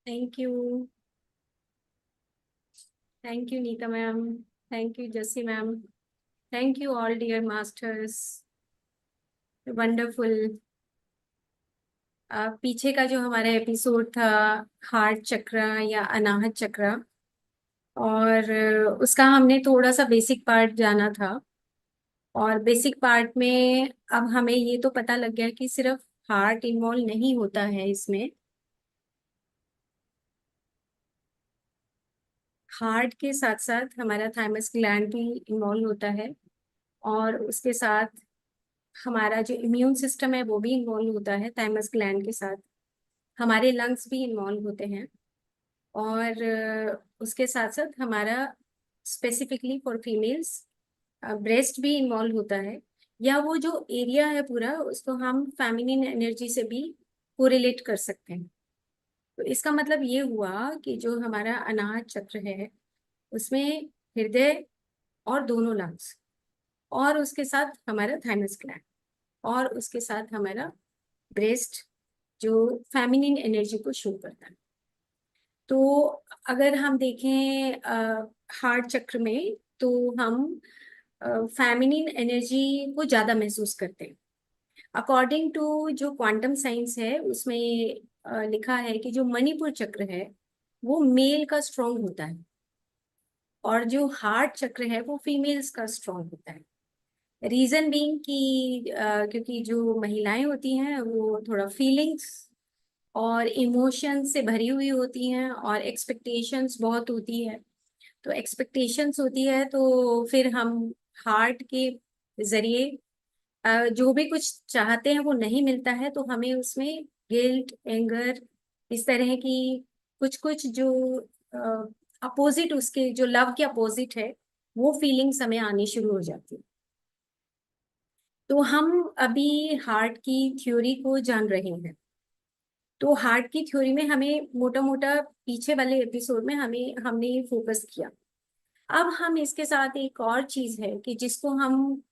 Thank you. Thank you Neeta ma'am. Thank you Jassi ma'am. Thank you all dear masters. Wonderful. पीछे का जो हमारा episode था, हार्ट चक्र या अनाहत चक्र, और उसका हमने थोड़ा सा बेसिक पार्ट जाना था। और बेसिक पार्ट में अब हमें ये तो पता लग गया कि सिर्फ हार्ट इन्वॉल्व नहीं होता है इसमें। हार्ट के साथ साथ हमारा थाइमस ग्लैंड भी इन्वॉल्व होता है, और उसके साथ हमारा जो इम्यून सिस्टम है वो भी इन्वॉल्व होता है थाइमस ग्लैंड के साथ। हमारे लंग्स भी इन्वॉल्व होते हैं। और उसके साथ साथ हमारा स्पेसिफिकली फॉर फीमेल्स ब्रेस्ट भी इन्वॉल्व होता है। या वो जो एरिया है पूरा, उसको हम फेमिनिन एनर्जी से भी कोरिलेट कर सकते हैं। तो इसका मतलब ये हुआ कि जो हमारा अनाहत चक्र है उसमें हृदय और दोनों लंग्स, और उसके साथ हमारा थाइमस ग्लैंड, और उसके साथ हमारा ब्रेस्ट, जो फेमिनिन एनर्जी को शो करता है। तो अगर हम देखें हार्ट चक्र में, तो हम फेमिनिन एनर्जी को ज्यादा महसूस करते हैं। अकॉर्डिंग टू जो क्वांटम साइंस है उसमें लिखा है कि जो मणिपुर चक्र है वो मेल का स्ट्रांग होता है, और जो हार्ट चक्र है वो फीमेल्स का स्ट्रांग होता है। रीजन बीइंग कि क्योंकि जो महिलाएं होती हैं वो थोड़ा फीलिंग्स और इमोशंस से भरी हुई होती हैं, और एक्सपेक्टेशंस बहुत होती है। तो एक्सपेक्टेशंस होती है तो फिर हम हार्ट के जरिए जो भी कुछ चाहते हैं वो नहीं मिलता है, तो हमें उसमें गिल्ट, एंगर, इस तरह की कुछ कुछ जो अपोजिट, उसके जो लव के अपोजिट है, वो फीलिंग्स हमें आनी शुरू हो जाती है। तो हम अभी हार्ट की थ्योरी को जान रहे हैं। तो हार्ट की थ्योरी में हमें मोटा मोटा पीछे वाले एपिसोड में हमें हमने फोकस किया। अब हम इसके साथ एक और चीज है कि जिसको हम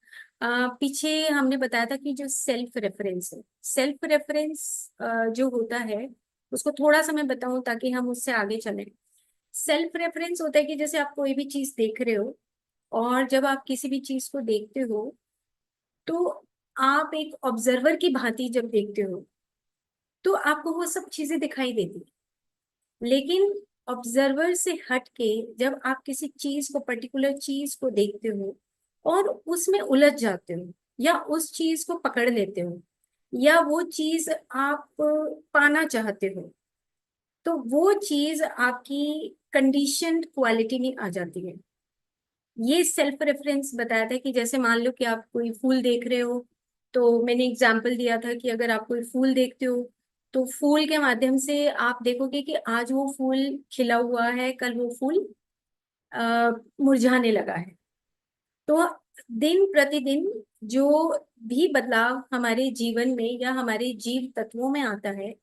पीछे हमने बताया था कि जो सेल्फ रेफरेंस है, सेल्फ रेफरेंस जो होता है उसको थोड़ा सा मैं बताऊं ताकि हम उससे आगे चलें। सेल्फ रेफरेंस होता है कि जैसे आप कोई भी चीज देख रहे हो, और जब आप किसी भी चीज को देखते हो तो आप एक ऑब्जर्वर की भांति जब देखते हो तो आपको वो सब चीजें दिखाई देती। लेकिन ऑब्जर्वर से हट के जब आप किसी चीज को, पर्टिकुलर चीज को देखते हो और उसमें उलझ जाते हो, या उस चीज को पकड़ लेते हो, या वो चीज आप पाना चाहते हो, तो वो चीज आपकी कंडीशनड क्वालिटी में आ जाती है। ये सेल्फ रेफरेंस बताया था कि जैसे मान लो कि आप कोई फूल देख रहे हो, तो मैंने एग्जाम्पल दिया था कि अगर आप कोई फूल देखते हो तो फूल के माध्यम से आप देखोगे कि आज वो फूल खिला हुआ है, कल वो फूल मुरझाने लगा है। तो दिन प्रतिदिन जो भी बदलाव हमारे जीवन में या हमारे जीव तत्वों में आता है,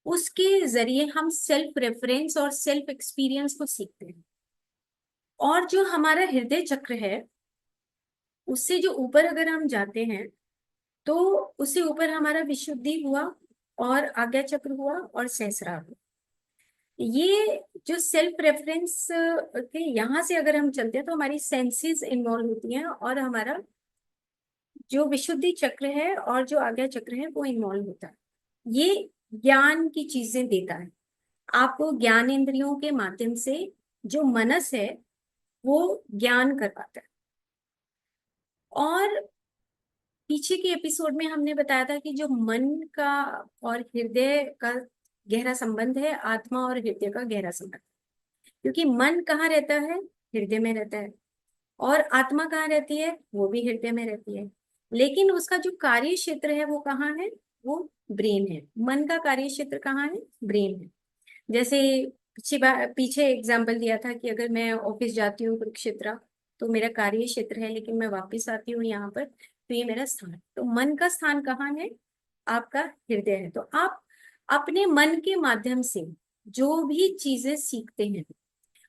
उसके जरिए हम सेल्फ रेफरेंस और सेल्फ एक्सपीरियंस को सीखते हैं। और जो हमारा हृदय चक्र है, उससे जो ऊपर अगर हम जाते हैं तो उससे ऊपर हमारा विशुद्धि हुआ, और आज्ञा चक्र हुआ, और सहस्रार हुआ। ये जो सेल्फ रेफरेंस के यहाँ से अगर हम चलते हैं तो हमारी सेंसेस इन्वॉल्व होती हैं, और हमारा जो विशुद्धि चक्र है और जो आज्ञा चक्र है वो इन्वॉल्व होता है। ये ज्ञान की चीजें देता है आपको। ज्ञान इंद्रियों के माध्यम से जो मनस है वो ज्ञान करवाता है। और पीछे के एपिसोड में हमने बताया था कि जो मन का और हृदय का गहरा संबंध है, आत्मा और हृदय का गहरा संबंध। क्योंकि मन कहाँ रहता है? हृदय में रहता है। और आत्मा कहाँ रहती है? वो भी हृदय में रहती है। लेकिन उसका जो कार्य क्षेत्र है वो कहाँ है? वो ब्रेन है। मन का कार्य क्षेत्र कहाँ है? ब्रेन है। जैसे पीछे एग्जाम्पल दिया था कि अगर मैं ऑफिस जाती हूँ कुरुक्षेत्र, तो मेरा कार्य क्षेत्र है, लेकिन मैं वापस आती हूँ यहाँ पर, तो ये मेरा स्थान। तो मन का स्थान कहाँ है? आपका हृदय है। तो आप अपने मन के माध्यम से जो भी चीजें सीखते हैं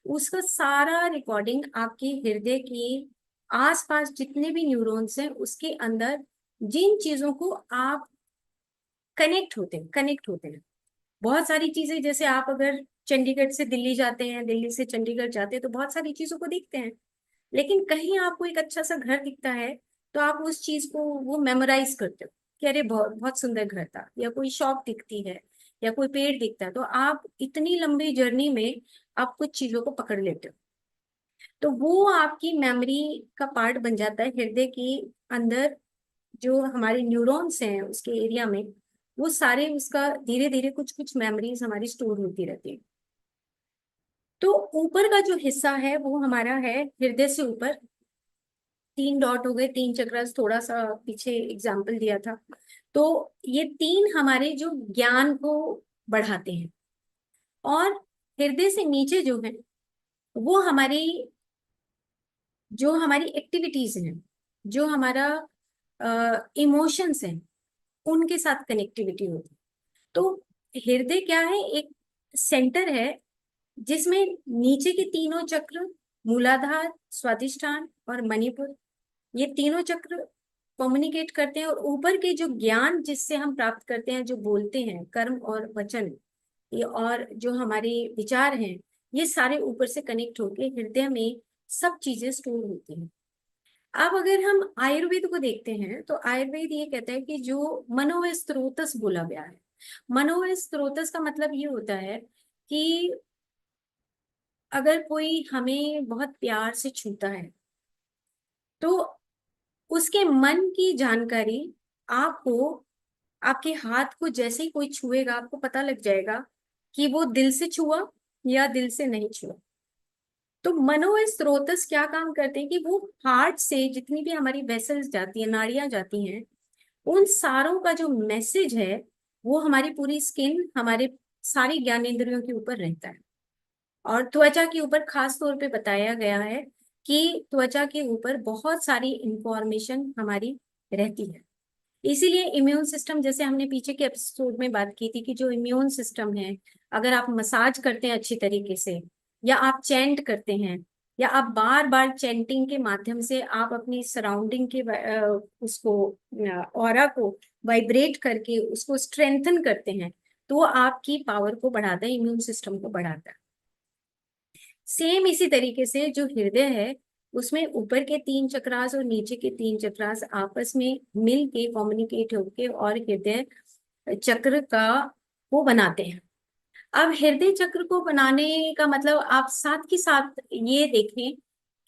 उसका सारा रिकॉर्डिंग आपके हृदय के आसपास जितने भी न्यूरॉन्स हैं उसके अंदर, जिन चीजों को आप कनेक्ट होते हैं बहुत सारी चीजें, जैसे आप अगर चंडीगढ़ से दिल्ली जाते हैं, दिल्ली से चंडीगढ़ जाते हैं, तो बहुत सारी चीजों को देखते हैं, लेकिन कहीं आपको एक अच्छा सा घर दिखता है तो आप उस चीज को वो मेमोराइज करते हो कि अरे बहुत बहुत सुंदर घर था, या कोई शॉप दिखती है या कोई पेड़ दिखता है, तो आप इतनी लंबी जर्नी में आप कुछ चीजों को पकड़ लेते हो। तो वो आपकी मेमोरी का पार्ट बन जाता है। हृदय के अंदर जो हमारे न्यूरॉन्स हैं उसके एरिया में, वो सारे उसका धीरे धीरे कुछ कुछ मेमोरीज हमारी स्टोर होती रहती है। तो ऊपर का जो हिस्सा है वो हमारा है हृदय से ऊपर, 3 डॉट हो गए, 3 चक्रास, थोड़ा सा पीछे एग्जाम्पल दिया था। तो ये तीन हमारे जो ज्ञान को बढ़ाते हैं। और हृदय से नीचे जो है वो हमारी, जो हमारी एक्टिविटीज हैं, जो हमारा इमोशंस हैं, उनके साथ कनेक्टिविटी होती है। तो हृदय क्या है, एक सेंटर है जिसमें नीचे के तीनों चक्र, मूलाधार, स्वादिष्ठान और मणिपुर, ये तीनों चक्र कम्युनिकेट करते हैं। और ऊपर के जो ज्ञान जिससे हम प्राप्त करते हैं, जो बोलते हैं, कर्म और वचन, ये और जो हमारे विचार हैं, ये सारे ऊपर से कनेक्ट होके हृदय में सब चीजें स्टोर होती हैं। अब अगर हम आयुर्वेद को देखते हैं तो आयुर्वेद ये कहता है कि जो मनोवय स्रोतस बोला गया है, मनोवय स्रोतस का मतलब ये होता है कि अगर कोई हमें बहुत प्यार से छूता है तो उसके मन की जानकारी आपको, आपके हाथ को जैसे ही कोई छुएगा आपको पता लग जाएगा कि वो दिल से छुआ या दिल से नहीं छुआ। तो मनोवय स्रोतस क्या काम करते हैं कि वो हार्ट से जितनी भी हमारी वेसल्स जाती है, नाड़ियां जाती हैं, उन सारों का जो मैसेज है वो हमारी पूरी स्किन, हमारे सारी ज्ञानेंद्रियों के ऊपर रहता है। और त्वचा के ऊपर खास तौर पे बताया गया है कि त्वचा के ऊपर बहुत सारी इंफॉर्मेशन हमारी रहती है। इसीलिए इम्यून सिस्टम, जैसे हमने पीछे के एपिसोड में बात की थी कि जो इम्यून सिस्टम है, अगर आप मसाज करते हैं अच्छी तरीके से, या आप चैंट करते हैं, या आप बार बार चैंटिंग के माध्यम से आप अपनी सराउंडिंग के उसको ऑरा को वाइब्रेट करके उसको स्ट्रेंथन करते हैं, तो वो आपकी पावर को बढ़ाता है, इम्यून सिस्टम को बढ़ाता है। सेम इसी तरीके से जो हृदय है, उसमें ऊपर के 3 चक्रास और नीचे के 3 चक्रास आपस में मिल के कम्युनिकेट होके और हृदय चक्र का वो बनाते हैं। अब हृदय चक्र को बनाने का मतलब आप साथ के साथ ये देखें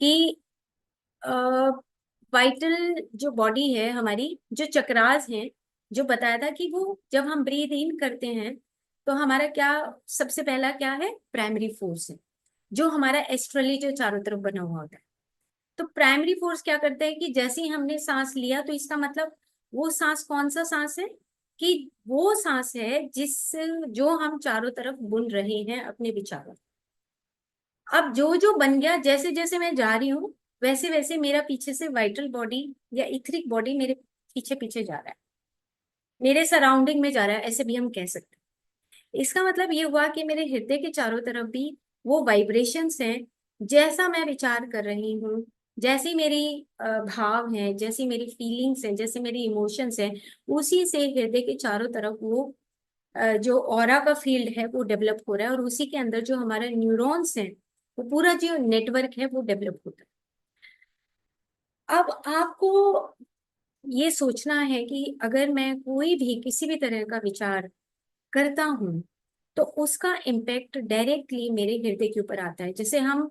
कि वाइटल जो बॉडी है हमारी, जो चक्रास हैं, जो बताया था कि वो जब हम ब्रीद इन करते हैं तो हमारा क्या, सबसे पहला क्या है, प्राइमरी फोर्स है, जो हमारा एस्ट्रली जो चारों तरफ बना हुआ होता है। तो प्राइमरी फोर्स क्या करता है कि जैसे ही हमने सांस लिया तो इसका मतलब वो सांस कौन सा सांस है, कि वो सांस है जिस, जो हम चारों तरफ बुन रहे हैं अपने विचारों। अब जो जो बन गया, जैसे जैसे मैं जा रही हूँ वैसे वैसे मेरा पीछे से वाइटल बॉडी या इथरिक बॉडी मेरे पीछे पीछे जा रहा है, मेरे सराउंडिंग में जा रहा है, ऐसे भी हम कह सकते हैं। इसका मतलब ये हुआ कि मेरे हृदय के चारों तरफ भी वो वाइब्रेशंस हैं, जैसा मैं विचार कर रही हूँ, जैसी मेरी भाव है, जैसी मेरी फीलिंग्स हैं, जैसे मेरी इमोशंस हैं, उसी से हृदय के चारों तरफ वो जो ऑरा का फील्ड है वो डेवलप हो रहा है, और उसी के अंदर जो हमारे न्यूरॉन्स हैं, वो पूरा जो नेटवर्क है वो डेवलप होता है। अब आपको ये सोचना है कि अगर मैं कोई भी किसी भी तरह का विचार करता हूँ तो उसका इम्पेक्ट डायरेक्टली मेरे हृदय के ऊपर आता है। जैसे हम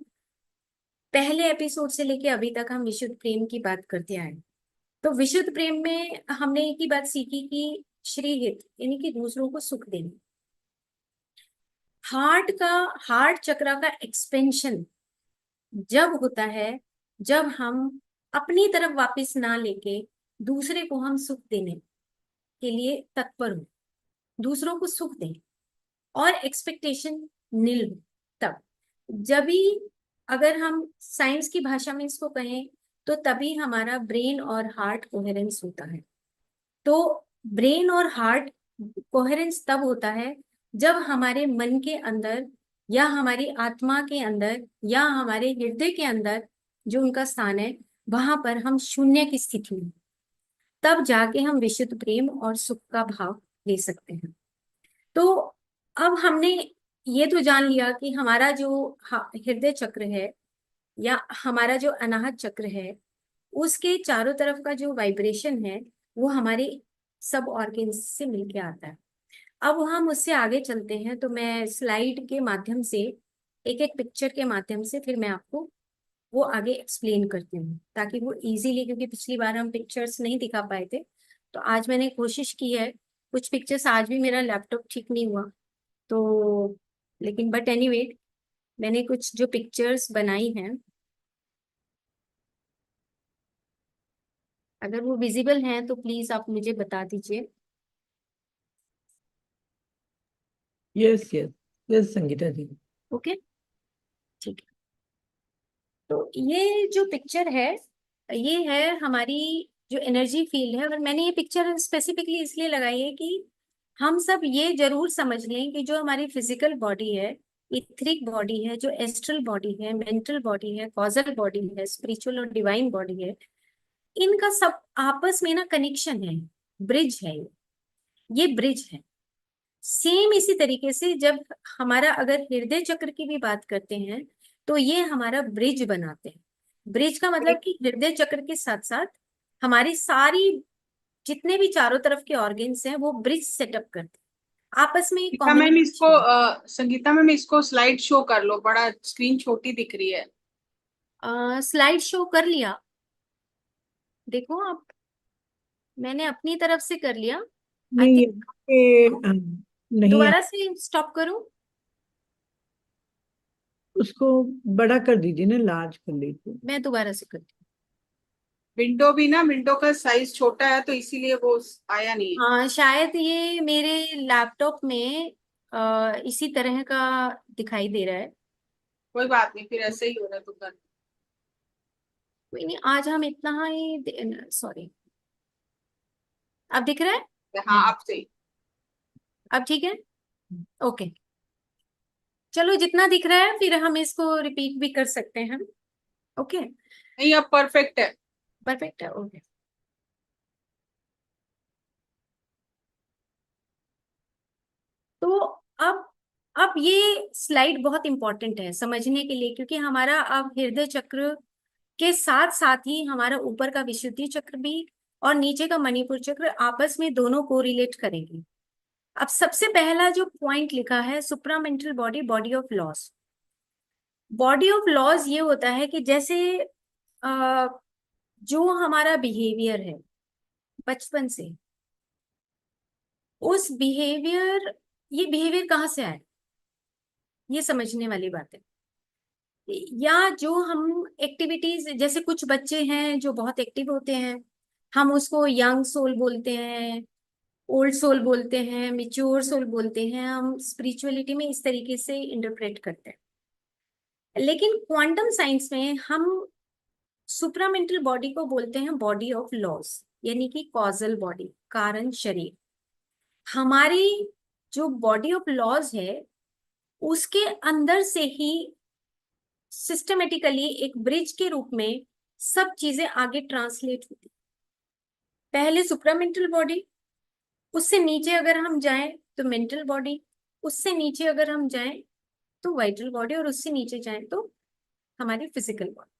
पहले एपिसोड से लेके अभी तक हम विशुद्ध प्रेम की बात करते आए, तो विशुद्ध प्रेम में हमने एक ही बात सीखी कि श्रीहित, यानी कि दूसरों को सुख देना। हार्ट का, हार्ट चक्रा का एक्सपेंशन जब होता है जब हम अपनी तरफ वापस ना लेके दूसरे को हम सुख देने के लिए तत्पर हो, दूसरों को सुख दें और एक्सपेक्टेशन नील हो, तब, जब भी, अगर हम साइंस की भाषा में इसको कहें तो तभी हमारा ब्रेन और हार्ट कोहेरेंस होता है। तो ब्रेन और हार्ट कोहेरेंस तब होता है जब हमारे मन के अंदर, या हमारी आत्मा के अंदर, या हमारे हृदय के अंदर जो उनका स्थान है, वहां पर हम शून्य की स्थिति में, तब जाके हम विशुद्ध प्रेम और सुख का भाव ले सकते हैं। तो अब हमने ये तो जान लिया कि हमारा जो हृदय चक्र है या हमारा जो अनाहत चक्र है, उसके चारों तरफ का जो वाइब्रेशन है वो हमारे सब ऑर्गन्स से मिलके आता है। अब हम उससे आगे चलते हैं, तो मैं स्लाइड के माध्यम से, एक एक पिक्चर के माध्यम से फिर मैं आपको वो आगे एक्सप्लेन करती हूँ, ताकि वो इजीली, क्योंकि पिछली बार हम पिक्चर्स नहीं दिखा पाए थे, तो आज मैंने कोशिश की है। कुछ पिक्चर्स आज भी मेरा लैपटॉप ठीक नहीं हुआ तो, लेकिन बट एनीवे मैंने कुछ जो पिक्चर्स बनाई हैं, अगर वो विजिबल हैं तो प्लीज आप मुझे बता दीजिए। यस यस यस संगीता जी। ओके, ठीक है। तो ये जो पिक्चर है, ये है हमारी जो एनर्जी फील्ड है, और मैंने ये पिक्चर स्पेसिफिकली इसलिए लगाई है कि हम सब ये जरूर समझ लें कि जो हमारी फिजिकल बॉडी है, इथरिक बॉडी है, जो एस्ट्रल बॉडी है, मेंटल बॉडी है, कॉजल बॉडी है, स्पिरिचुअल और डिवाइन बॉडी है, इनका सब आपस में ना कनेक्शन है, ब्रिज है ये ब्रिज है। सेम इसी तरीके से जब हमारा अगर हृदय चक्र की भी बात करते हैं, तो ये हमारा ब्रिज बनाते हैं। ब्रिज का मतलब कि हृदय चक्र के साथ साथ हमारी सारी जितने भी चारों तरफ के ऑर्गन्स हैं वो ब्रिज सेटअप करते हैं, आपस में संगीता मैम इसको कम्युनिकेशन। संगीता मैम इसको स्लाइड शो कर लो, बड़ा स्क्रीन छोटी दिख रही है। स्लाइड शो कर लिया, देखो आप, मैंने अपनी तरफ से कर लिया। आई नहीं थिंक यहाँ पे नहीं दोबारा से स्टॉप करूं? उसको बड़ा कर दीजिए ना, लार्ज कर लीजिए। मैं दोबारा से करती विंडो भी ना, विंडो का साइज छोटा है तो इसीलिए वो आया नहीं है। हूँ। हाँ, शायद ये मेरे लैपटॉप में इसी तरह का दिखाई दे रहा है। कोई बात नहीं, फिर ऐसे ही हो रहा है तो कर। कोई नहीं, आज हम इतना ही, सॉरी, अब दिख रहा है? हाँ अब सही। अब ठीक है, ओके। चलो, जितना दिख रहा है फिर हम इसको रिपीट भी कर सकते हैं। ओके, नहीं अब परफेक्ट है। परफेक्ट है, ओके। तो अब अब ये स्लाइड बहुत इंपॉर्टेंट है समझने के लिए, क्योंकि हमारा अब हृदय चक्र के साथ साथ ही हमारा ऊपर का विशुद्धि चक्र भी और नीचे का मणिपुर चक्र आपस में दोनों को रिलेट करेंगे। अब सबसे पहला जो पॉइंट लिखा है, supramental body, body of laws. Body of laws ये होता है कि जैसे अ, जो हमारा बिहेवियर है बचपन से, उस बिहेवियर, ये बिहेवियर कहाँ से आया, ये समझने वाली बात है। या जो हम एक्टिविटीज, जैसे कुछ बच्चे हैं जो बहुत एक्टिव होते हैं, हम उसको यंग सोल बोलते हैं, ओल्ड सोल बोलते हैं, मिच्योर सोल बोलते हैं, हम स्पिरिचुअलिटी में इस तरीके से इंटरप्रेट करते हैं। लेकिन क्वांटम साइंस में हम सुप्रामेंटल बॉडी को बोलते हैं बॉडी ऑफ लॉस, यानी कि कॉजल बॉडी, कारण शरीर। हमारी जो बॉडी ऑफ लॉज है, उसके अंदर से ही सिस्टमेटिकली एक ब्रिज के रूप में सब चीजें आगे ट्रांसलेट होती। पहले सुप्रामेंटल बॉडी, उससे नीचे अगर हम जाएं तो मेंटल बॉडी, उससे नीचे अगर हम जाएं तो वाइटल बॉडी, और उससे नीचे जाएं तो हमारी फिजिकल बॉडी।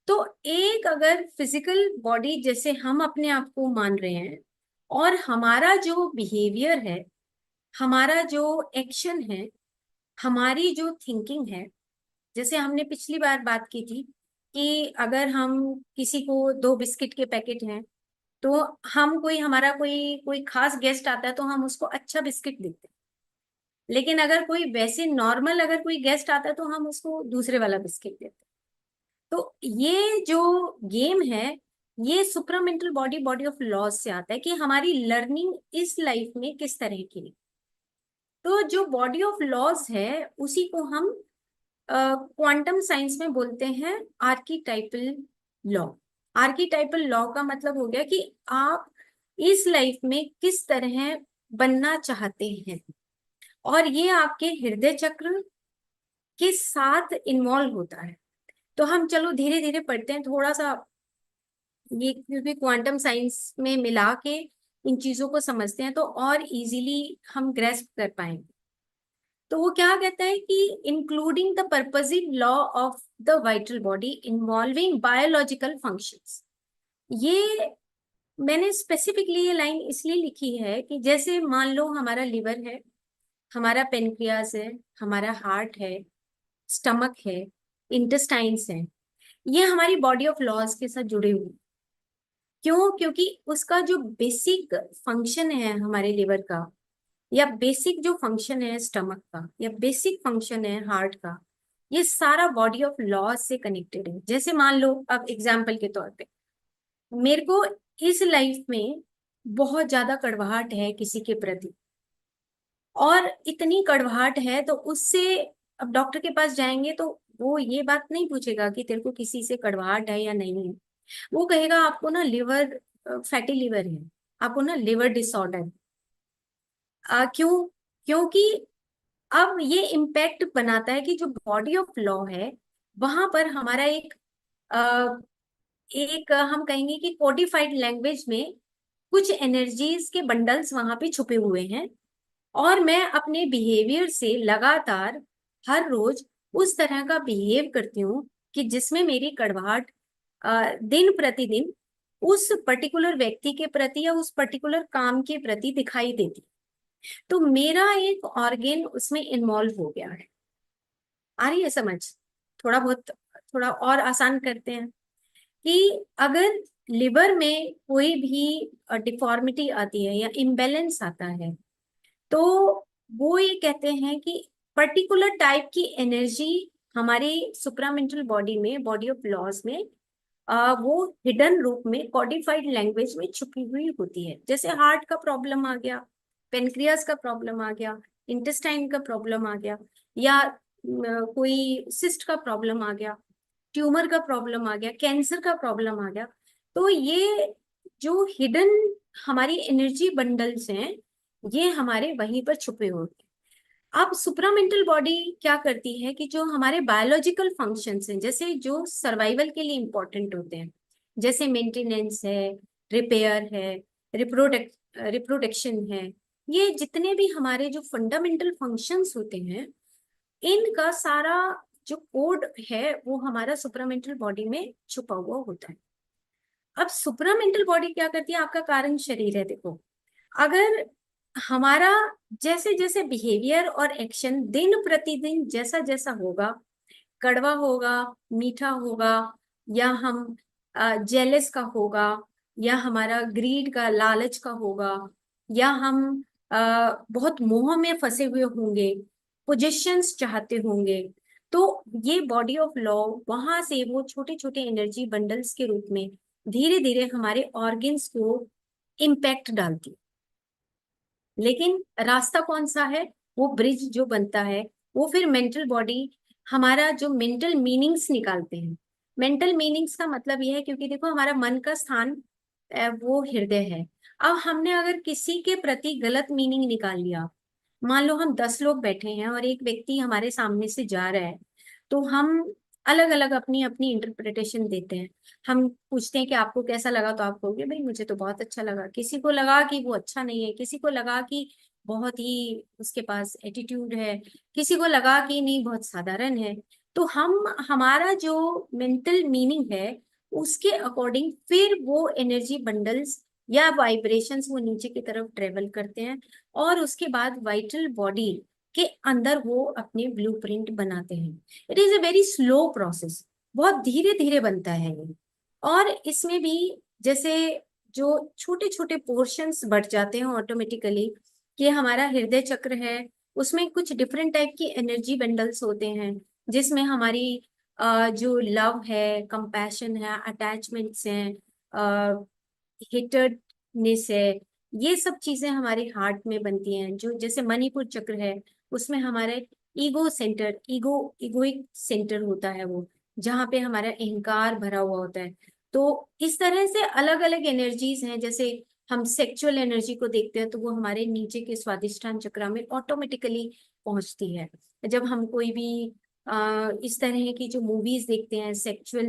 तो एक अगर फिजिकल बॉडी जैसे हम अपने आप को मान रहे हैं, और हमारा जो बिहेवियर है, हमारा जो एक्शन है, हमारी जो थिंकिंग है, जैसे हमने पिछली बार बात की थी कि अगर हम किसी को, दो बिस्किट के पैकेट हैं, तो हम कोई, हमारा कोई कोई खास गेस्ट आता है तो हम उसको अच्छा बिस्किट देते हैं, लेकिन अगर कोई वैसे नॉर्मल अगर कोई गेस्ट आता है तो हम उसको दूसरे वाला बिस्किट देते हैं। तो ये जो गेम है, ये supramental body, body of loss से आता है कि हमारी लर्निंग इस लाइफ में किस तरह की है। तो जो बॉडी ऑफ लॉस है, उसी को हम क्वांटम साइंस में बोलते हैं आर्कीटाइपल लॉ। आर्कीटाइपल लॉ का मतलब हो गया कि आप इस लाइफ में किस तरह बनना चाहते हैं, और ये आपके हृदय चक्र के साथ इन्वॉल्व होता है। तो हम चलो धीरे धीरे पढ़ते हैं थोड़ा सा, ये क्योंकि क्वांटम साइंस में मिला के इन चीजों को समझते हैं तो और इजीली हम ग्रेस्प कर पाएंगे। तो वो क्या कहता है कि including the purposive law of the vital body involving biological functions. ये मैंने स्पेसिफिकली ये लाइन इसलिए लिखी है कि जैसे मान लो हमारा लिवर है, हमारा पेनक्रियास है, हमारा हार्ट है, स्टमक है, इंटेस्टाइन्स है, ये हमारी बॉडी ऑफ लॉज के साथ जुड़े हुए। क्यों? क्योंकि उसका जो बेसिक फंक्शन है हमारे लिवर का, या बेसिक जो फंक्शन है स्टमक का, या बेसिक फंक्शन है हार्ट का, ये सारा बॉडी ऑफ लॉज से कनेक्टेड है। जैसे मान लो, अब एग्जाम्पल के तौर पे, मेरे को इस लाइफ में बहुत ज्यादा कड़वाहट है किसी के प्रति, और इतनी कड़वाहट है तो उससे, अब डॉक्टर के पास जाएंगे तो वो ये बात नहीं पूछेगा कि तेरे को किसी से कड़वाहट है या नहीं है। वो कहेगा आपको ना लिवर, फैटी लिवर है, आपको ना लिवर डिसऑर्डर। क्यों? क्योंकि अब ये इम्पैक्ट बनाता है कि जो बॉडी ऑफ लॉ है वहां पर हमारा एक हम कहेंगे कि कोडिफाइड लैंग्वेज में कुछ एनर्जीज के बंडल्स वहां पे छुपे हुए हैं, और मैं अपने बिहेवियर से लगातार हर रोज उस तरह का बिहेव करती हूँ कि जिसमें मेरी कड़वाहट दिन प्रतिदिन उस पर्टिकुलर व्यक्ति के प्रति या उस पर्टिकुलर काम के प्रति दिखाई देती। तो मेरा एक ऑर्गेन उसमें इन्वॉल्व हो गया है। आ रही है समझ? थोड़ा बहुत, थोड़ा और आसान करते हैं कि अगर लिवर में कोई भी डिफॉर्मिटी आती है या इम्बैलेंस आता है, तो वो ये कहते हैं कि पर्टिकुलर टाइप की एनर्जी हमारी सुप्रामेंटल बॉडी में, बॉडी ऑफ लॉज में, वो हिडन रूप में कोडिफाइड लैंग्वेज में छुपी हुई होती है। जैसे हार्ट का प्रॉब्लम आ गया, पेनक्रियास का प्रॉब्लम आ गया, इंटेस्टाइन का प्रॉब्लम आ गया, या कोई सिस्ट का प्रॉब्लम आ गया, ट्यूमर का प्रॉब्लम आ गया, कैंसर का प्रॉब्लम आ गया। तो ये जो हिडन हमारी एनर्जी बंडल्स हैं, ये हमारे वहीं पर छुपे होते हैं। अब सुप्रामेंटल बॉडी क्या करती है कि जो हमारे बायोलॉजिकल फंक्शंस हैं, जैसे जो सर्वाइवल के लिए इंपॉर्टेंट होते हैं, जैसे मेंटेनेंस है, रिपेयर है, रिप्रोडक्शन है, ये जितने भी हमारे जो फंडामेंटल फंक्शंस होते हैं, इनका सारा जो कोड है वो हमारा सुप्रामेंटल बॉडी में छुपा हुआ होता है। अब सुप्रामेंटल बॉडी क्या करती है? आपका कारण शरीर है, देखो, अगर हमारा जैसे जैसे बिहेवियर और एक्शन दिन प्रतिदिन जैसा जैसा होगा, कड़वा होगा, मीठा होगा, या हम जेलस का होगा, या हमारा ग्रीड का, लालच का होगा, या हम बहुत मोह में फंसे हुए होंगे, पोजीशंस चाहते होंगे, तो ये बॉडी ऑफ लॉ वहां से वो छोटे छोटे एनर्जी बंडल्स के रूप में धीरे धीरे हमारे ऑर्गन्स को इम्पैक्ट डालती है। लेकिन रास्ता कौन सा है? वो ब्रिज जो बनता है, वो फिर मेंटल बॉडी हमारा जो मेंटल मीनिंग्स निकालते हैं। मेंटल मीनिंग्स का मतलब ये है, क्योंकि देखो हमारा मन का स्थान वो हृदय है। अब हमने अगर किसी के प्रति गलत मीनिंग निकाल लिया, मान लो हम 10 लोग बैठे हैं और एक व्यक्ति हमारे सामने से जा रहा है, तो हम अलग अलग अपनी अपनी इंटरप्रिटेशन देते हैं। हम पूछते हैं कि आपको कैसा लगा, तो आप कहोगे भाई मुझे तो बहुत अच्छा लगा, किसी को लगा कि वो अच्छा नहीं है, किसी को लगा कि बहुत ही उसके पास एटीट्यूड है, किसी को लगा कि नहीं बहुत साधारण है। तो हम, हमारा जो मेंटल मीनिंग है उसके अकॉर्डिंग फिर वो एनर्जी बंडल्स या वाइब्रेशंस वो नीचे की तरफ ट्रेवल करते हैं, और उसके बाद वाइटल बॉडी के अंदर वो अपने ब्लूप्रिंट बनाते हैं। It is a very slow process, बहुत धीरे धीरे बनता है ये। और इसमें भी जैसे जो छोटे छोटे पोर्शंस बढ़ जाते हैं ऑटोमेटिकली, कि हमारा हृदय चक्र है, उसमें कुछ डिफरेंट टाइप की एनर्जी बंडल्स होते हैं, जिसमें हमारी जो लव है, कंपैशन है, अटैचमेंट्स हैं, हेटर्डनेस है, ये सब चीजें हमारे हार्ट में बनती हैं। जो जैसे मणिपुर चक्र है, उसमें हमारे ईगो सेंटर, इगोइक सेंटर होता है वो, जहाँ पे हमारा अहंकार भरा हुआ होता है। तो इस तरह से अलग अलग एनर्जीज हैं। जैसे हम सेक्सुअल एनर्जी को देखते हैं तो वो हमारे नीचे के स्वादिष्ठान चक्र में ऑटोमेटिकली पहुंचती है। जब हम कोई भी इस तरह की जो मूवीज देखते हैं, सेक्सुअल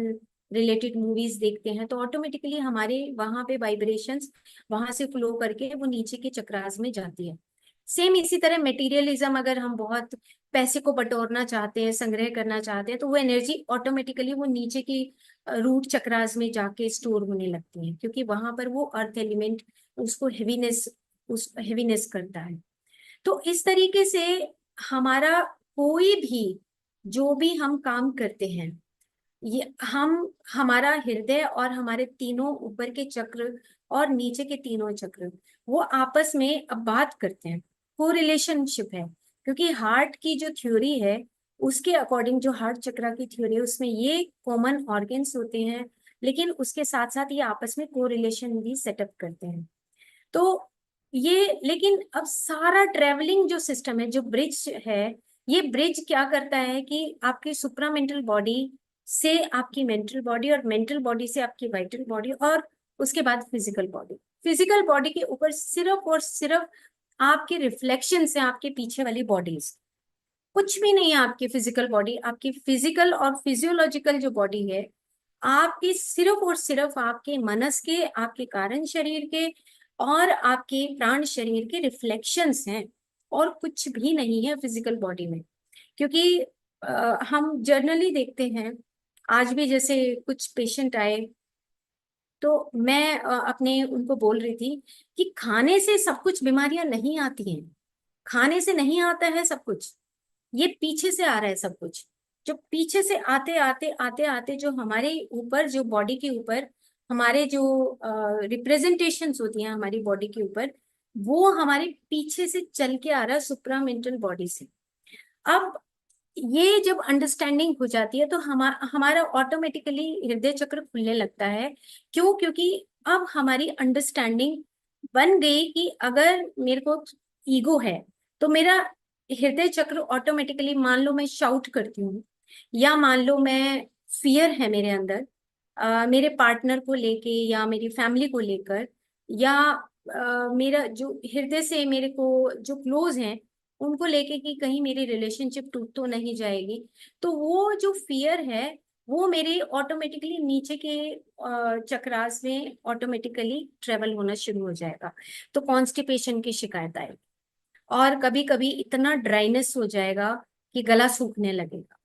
रिलेटेड मूवीज देखते हैं, तो ऑटोमेटिकली हमारे वहां पे वाइब्रेशंस वहां से फ्लो करके वो नीचे के चक्रास में जाती है। सेम इसी तरह मटेरियलिज्म, अगर हम बहुत पैसे को बटोरना चाहते हैं, संग्रह करना चाहते हैं, तो वो एनर्जी ऑटोमेटिकली वो नीचे की रूट चक्रास में जाके स्टोर होने लगती है, क्योंकि वहां पर वो अर्थ एलिमेंट उसको हेवीनेस करता है। तो इस तरीके से हमारा कोई भी जो भी हम काम करते हैं, ये हमारा हृदय और हमारे तीनों ऊपर के चक्र और नीचे के तीनों चक्र वो आपस में अब बात करते हैं, को रिलेशनशिप है। क्योंकि हार्ट की जो थ्योरी है उसके अकॉर्डिंग, जो हार्ट चक्र की थ्योरी है उसमें ये कॉमन ऑर्गन्स होते हैं, लेकिन उसके साथ साथ ये आपस में को रिलेशन भी सेटअप करते हैं। तो ये, लेकिन अब सारा ट्रेवलिंग जो सिस्टम है, जो ब्रिज है, ये ब्रिज क्या करता है कि आपकी सुप्रामेंटल बॉडी से आपकी मेंटल बॉडी, और मेंटल बॉडी से आपकी वाइटल बॉडी, और उसके बाद फिजिकल बॉडी। फिजिकल बॉडी के ऊपर सिर्फ और सिर्फ आपके रिफ्लेक्शन से आपके पीछे वाली बॉडीज, कुछ भी नहीं है आपकी फिजिकल बॉडी। आपकी फिजिकल और फिजियोलॉजिकल जो बॉडी है आपकी सिर्फ और सिर्फ आपके मनस के, आपके कारण शरीर के और आपके प्राण शरीर के रिफ्लेक्शंस हैं, और कुछ भी नहीं है फिजिकल बॉडी में। क्योंकि हम जर्नली देखते हैं, आज भी जैसे कुछ पेशेंट आए तो मैं अपने उनको बोल रही थी कि खाने से सब कुछ बीमारियां नहीं आती हैं, खाने से नहीं आता है सब कुछ, ये पीछे से आ रहा है सब कुछ। जो पीछे से आते आते आते आते जो हमारे ऊपर, जो बॉडी के ऊपर हमारे जो रिप्रेजेंटेशंस होती हैं हमारी बॉडी के ऊपर, वो हमारे पीछे से चल के आ रहा है सुप्रामेंटल बॉडी से। अब ये जब अंडरस्टैंडिंग हो जाती है तो हमारा ऑटोमेटिकली हृदय चक्र खुलने लगता है। क्यों? क्योंकि अब हमारी अंडरस्टैंडिंग बन गई कि अगर मेरे को ईगो है तो मेरा हृदय चक्र ऑटोमेटिकली, मान लो मैं शाउट करती हूँ, या मान लो मैं फियर है मेरे अंदर, मेरे पार्टनर को लेके या मेरी फैमिली को लेकर, या मेरा जो हृदय से मेरे को जो क्लोज हैं उनको लेके कि कहीं मेरी रिलेशनशिप टूट तो नहीं जाएगी, तो वो जो फियर है वो मेरे ऑटोमेटिकली नीचे के चक्रास में ऑटोमेटिकली ट्रेवल होना शुरू हो जाएगा। तो कॉन्स्टिपेशन की शिकायत आएगी, और कभी कभी इतना ड्राइनेस हो जाएगा कि गला सूखने लगेगा।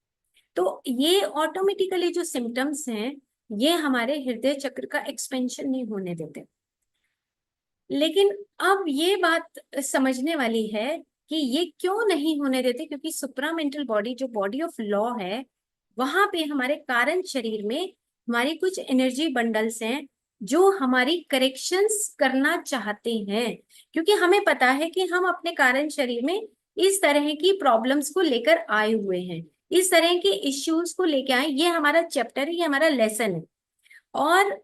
तो ये ऑटोमेटिकली जो सिम्टम्स हैं ये हमारे हृदय चक्र का एक्सपेंशन नहीं होने देते। लेकिन अब ये बात समझने वाली है कि ये क्यों नहीं होने देते, क्योंकि सुप्रामेंटल बॉडी, जो बॉडी ऑफ लॉ है, वहां पे हमारे कारण शरीर में हमारी कुछ एनर्जी बंडल्स हैं जो हमारी करेक्शंस करना चाहते हैं। क्योंकि हमें पता है कि हम अपने कारण शरीर में इस तरह की प्रॉब्लम्स को लेकर आए हुए हैं, इस तरह के इश्यूज को लेकर आए, ये हमारा चैप्टर है, ये हमारा लेसन है। और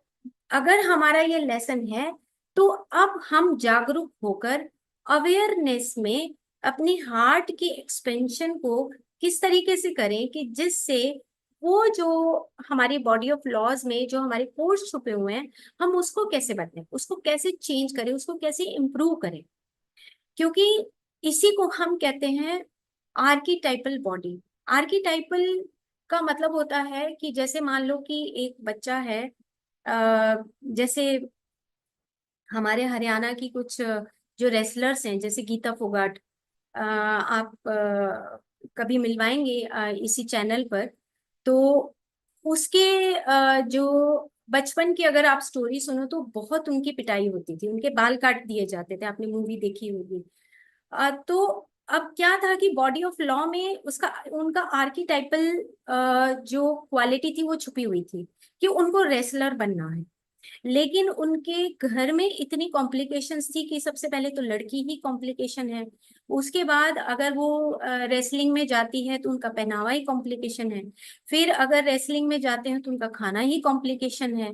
अगर हमारा ये लेसन है तो अब हम जागरूक होकर अवेयरनेस में अपनी हार्ट की एक्सपेंशन को किस तरीके से करें कि जिससे वो जो हमारी बॉडी ऑफ लॉज में जो हमारे कोर्स छुपे हुए हैं, हम उसको कैसे बदलें, उसको कैसे चेंज करें, उसको कैसे इम्प्रूव करें। क्योंकि इसी को हम कहते हैं आर्कीटाइपल बॉडी। आर्कीटाइपल का मतलब होता है कि जैसे मान लो कि एक बच्चा है, जैसे हमारे हरियाणा की कुछ जो रेसलर्स हैं, जैसे गीता फोगाट, आप कभी मिलवाएंगे इसी चैनल पर। तो उसके जो बचपन की अगर आप स्टोरी सुनो तो बहुत उनकी पिटाई होती थी, उनके बाल काट दिए जाते थे, आपने मूवी देखी होगी। तो अब क्या था कि बॉडी ऑफ लॉ में उसका, उनका आर्कीटाइपल जो क्वालिटी थी वो छुपी हुई थी कि उनको रेसलर बनना है। लेकिन उनके घर में इतनी कॉम्प्लिकेशंस थी कि सबसे पहले तो लड़की ही कॉम्प्लिकेशन है, उसके बाद अगर वो रेसलिंग में जाती है तो उनका पहनावा ही कॉम्प्लिकेशन है, फिर अगर रेसलिंग में जाते हैं तो उनका खाना ही कॉम्प्लिकेशन है।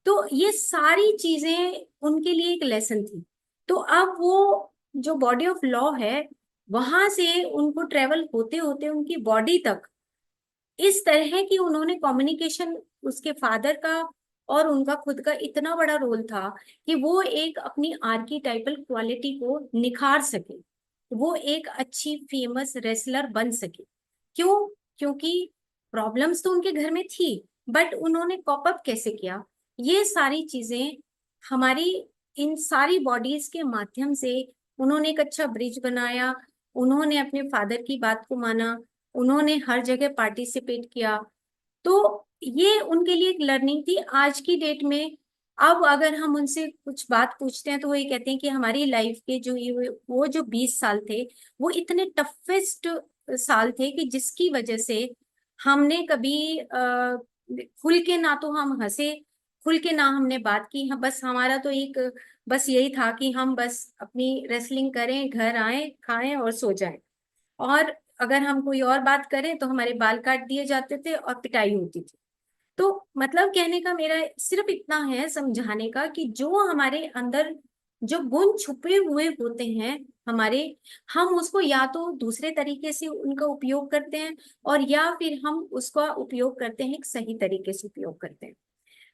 तो ये सारी चीजें उनके लिए एक लेसन थी। तो अब वो जो बॉडी ऑफ लॉ है वहां से उनको ट्रेवल होते होते उनकी बॉडी तक इस तरह की उन्होंने कम्युनिकेशन, उसके फादर का और उनका खुद का इतना बड़ा रोल था कि वो एक अपनी आर्कीटाइपल क्वालिटी को निखार सके, वो एक अच्छी फेमस रेसलर बन सके। क्यों? क्योंकि प्रॉब्लम्स तो उनके घर में थी, बट उन्होंने कॉप अप कैसे किया, ये सारी चीजें हमारी इन सारी बॉडीज के माध्यम से उन्होंने एक अच्छा ब्रिज बनाया। उन्होंने अपने फादर की बात को माना, उन्होंने हर जगह पार्टिसिपेट किया। तो ये उनके लिए एक लर्निंग थी। आज की डेट में अब अगर हम उनसे कुछ बात पूछते हैं तो वो ये कहते हैं कि हमारी लाइफ के जो ये वो जो 20 साल थे वो इतने टफेस्ट साल थे कि जिसकी वजह से हमने कभी खुल के ना तो हम हंसे, खुल के ना हमने बात की। हम बस हमारा तो एक बस यही था कि हम बस अपनी रेसलिंग करें, घर आए, खाएं और सो जाएं। और अगर हम कोई और बात करें तो हमारे बाल काट दिए जाते थे और पिटाई होती थी। तो मतलब कहने का मेरा सिर्फ इतना है समझाने का कि जो हमारे अंदर जो गुण छुपे हुए होते हैं हमारे, हम उसको या तो दूसरे तरीके से उनका उपयोग करते हैं और या फिर हम उसका उपयोग करते हैं, एक सही तरीके से उपयोग करते हैं।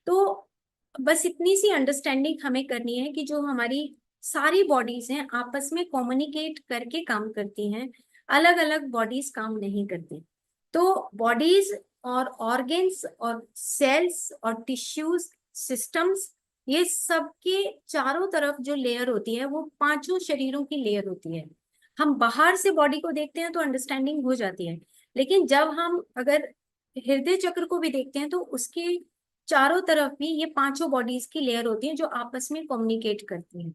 तो बस इतनी सी अंडरस्टैंडिंग हमें करनी है कि जो हमारी सारी बॉडीज हैं आपस में कम्युनिकेट करके काम करती हैं, अलग अलग बॉडीज काम नहीं करती। तो बॉडीज और ऑर्गन्स और सेल्स और टिश्यूज, सिस्टम्स, ये सब के चारों तरफ जो लेयर होती है वो पांचों शरीरों की लेयर होती है। हम बाहर से बॉडी को देखते हैं तो अंडरस्टैंडिंग हो जाती है, लेकिन जब हम अगर हृदय चक्र को भी देखते हैं तो उसके चारों तरफ भी ये पांचों बॉडीज की लेयर होती है जो आपस में कम्युनिकेट करती हैं।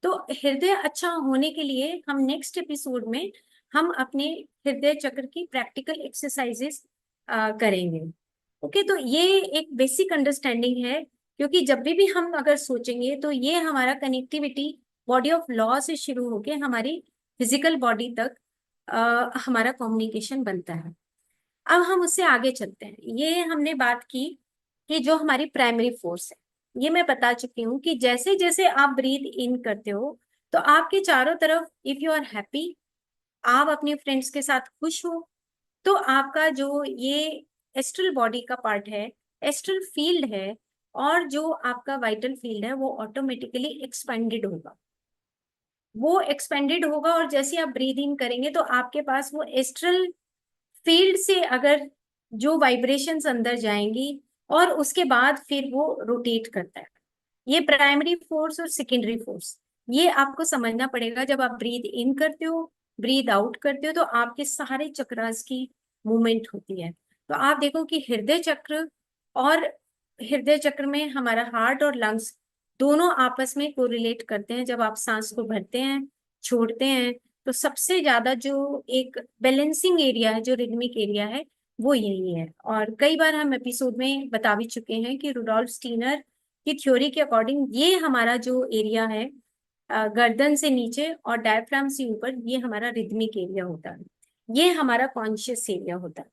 तो हृदय अच्छा होने के लिए हम नेक्स्ट एपिसोड में हम अपने हृदय चक्र की प्रैक्टिकल एक्सरसाइजेस करेंगे। ओके, तो ये एक बेसिक अंडरस्टैंडिंग है, क्योंकि जब भी हम अगर सोचेंगे तो ये हमारा कनेक्टिविटी बॉडी ऑफ लॉ से शुरू होके हमारी फिजिकल बॉडी तक हमारा कम्युनिकेशन बनता है। अब हम उससे आगे चलते हैं। ये हमने बात की कि जो हमारी प्राइमरी फोर्स है, ये मैं बता चुकी हूँ कि जैसे जैसे आप ब्रीथ इन करते हो तो आपके चारों तरफ, इफ यू आर हैप्पी, आप अपने फ्रेंड्स के साथ खुश हो, तो आपका जो ये एस्ट्रल बॉडी का पार्ट है, एस्ट्रल फील्ड है, और जो आपका वाइटल फील्ड है वो ऑटोमेटिकली एक्सपेंडेड होगा। वो एक्सपेंडेड होगा और जैसे आप ब्रीथ इन करेंगे तो आपके पास वो एस्ट्रल फील्ड से अगर जो वाइब्रेशंस अंदर जाएंगी और उसके बाद फिर वो रोटेट करता है। ये प्राइमरी फोर्स और सेकेंडरी फोर्स, ये आपको समझना पड़ेगा। जब आप ब्रीथ इन करते हो, ब्रीथ आउट करते हो, तो आपके सारे चक्रास की मूवमेंट होती है। तो आप देखो कि हृदय चक्र और हृदय चक्र में हमारा हार्ट और लंग्स दोनों आपस में कोरिलेट करते हैं। जब आप सांस को भरते हैं, छोड़ते हैं, तो सबसे ज्यादा जो एक बैलेंसिंग एरिया है, जो रिदमिक एरिया है, वो यही है। और कई बार हम एपिसोड में बता भी चुके हैं कि रुडोल्फ स्टीनर की थ्योरी के अकॉर्डिंग ये हमारा जो एरिया है गर्दन से नीचे और डायफ्राम से ऊपर, ये हमारा रिदमिक एरिया होता है, ये हमारा कॉन्शियस एरिया होता है।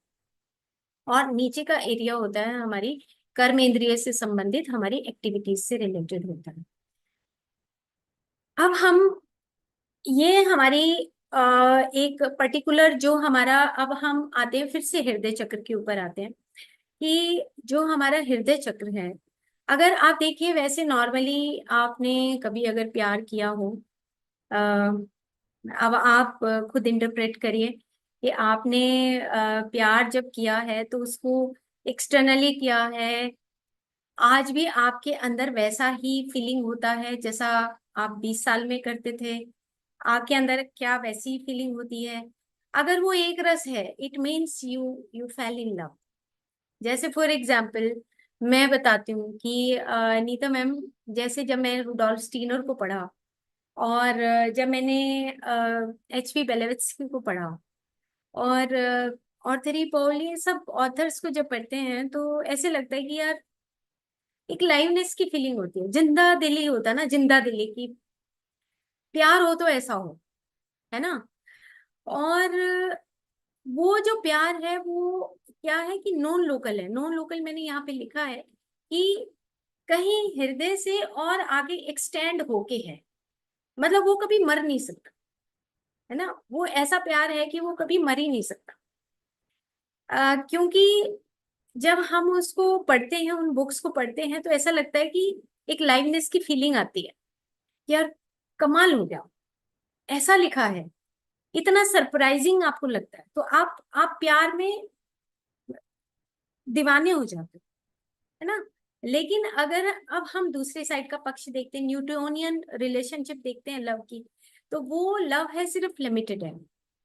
और नीचे का एरिया होता है हमारी कर्मेंद्रिय से संबंधित, हमारी एक्टिविटीज से रिलेटेड होता है। अब हम ये हमारी एक पर्टिकुलर जो हमारा, अब हम आते हैं फिर से हृदय चक्र के ऊपर आते हैं कि जो हमारा हृदय चक्र है, अगर आप देखिए वैसे नॉर्मली आपने कभी अगर प्यार किया हो, अ, अब आप खुद इंटरप्रेट करिए कि आपने प्यार जब किया है तो उसको एक्सटर्नली किया है, आज भी आपके अंदर वैसा ही फीलिंग होता है जैसा आप 20 साल में करते थे? आपके अंदर क्या वैसी फीलिंग होती है? अगर वो एक रस है, it means you you fail in love. जैसे फॉर एग्जाम्पल मैं बताती हूँ कि नीता मैम, जैसे जब मैं रुडोल्फ स्टीनर को पढ़ा और जब मैंने HP बेलेविट्स्की को पढ़ा और ऑर्थर ई पॉल, ये सब ऑथर्स को जब पढ़ते हैं तो ऐसे लगता है कि यार एक लाइवनेस की फीलिंग होती है, जिंदा दिली होता है ना, जिंदा दिली की प्यार हो तो ऐसा हो, है ना। और वो जो प्यार है वो क्या है कि नॉन लोकल है। नॉन लोकल मैंने यहाँ पे लिखा है कि कहीं हृदय से और आगे एक्सटेंड होके है, मतलब वो कभी मर नहीं सकता, है ना। वो ऐसा प्यार है कि वो कभी मर ही नहीं सकता। क्योंकि जब हम उसको पढ़ते हैं, उन बुक्स को पढ़ते हैं, तो ऐसा लगता है कि एक लाइवनेस की फीलिंग आती है, यार कमाल हो गया, ऐसा लिखा है, इतना सरप्राइजिंग आपको लगता है, तो आप प्यार में दीवाने हो जाते हो, है ना। लेकिन अगर अब हम दूसरे साइड का पक्ष देखते हैं, न्यूटोनियन रिलेशनशिप देखते हैं लव की, तो वो लव है सिर्फ लिमिटेड है।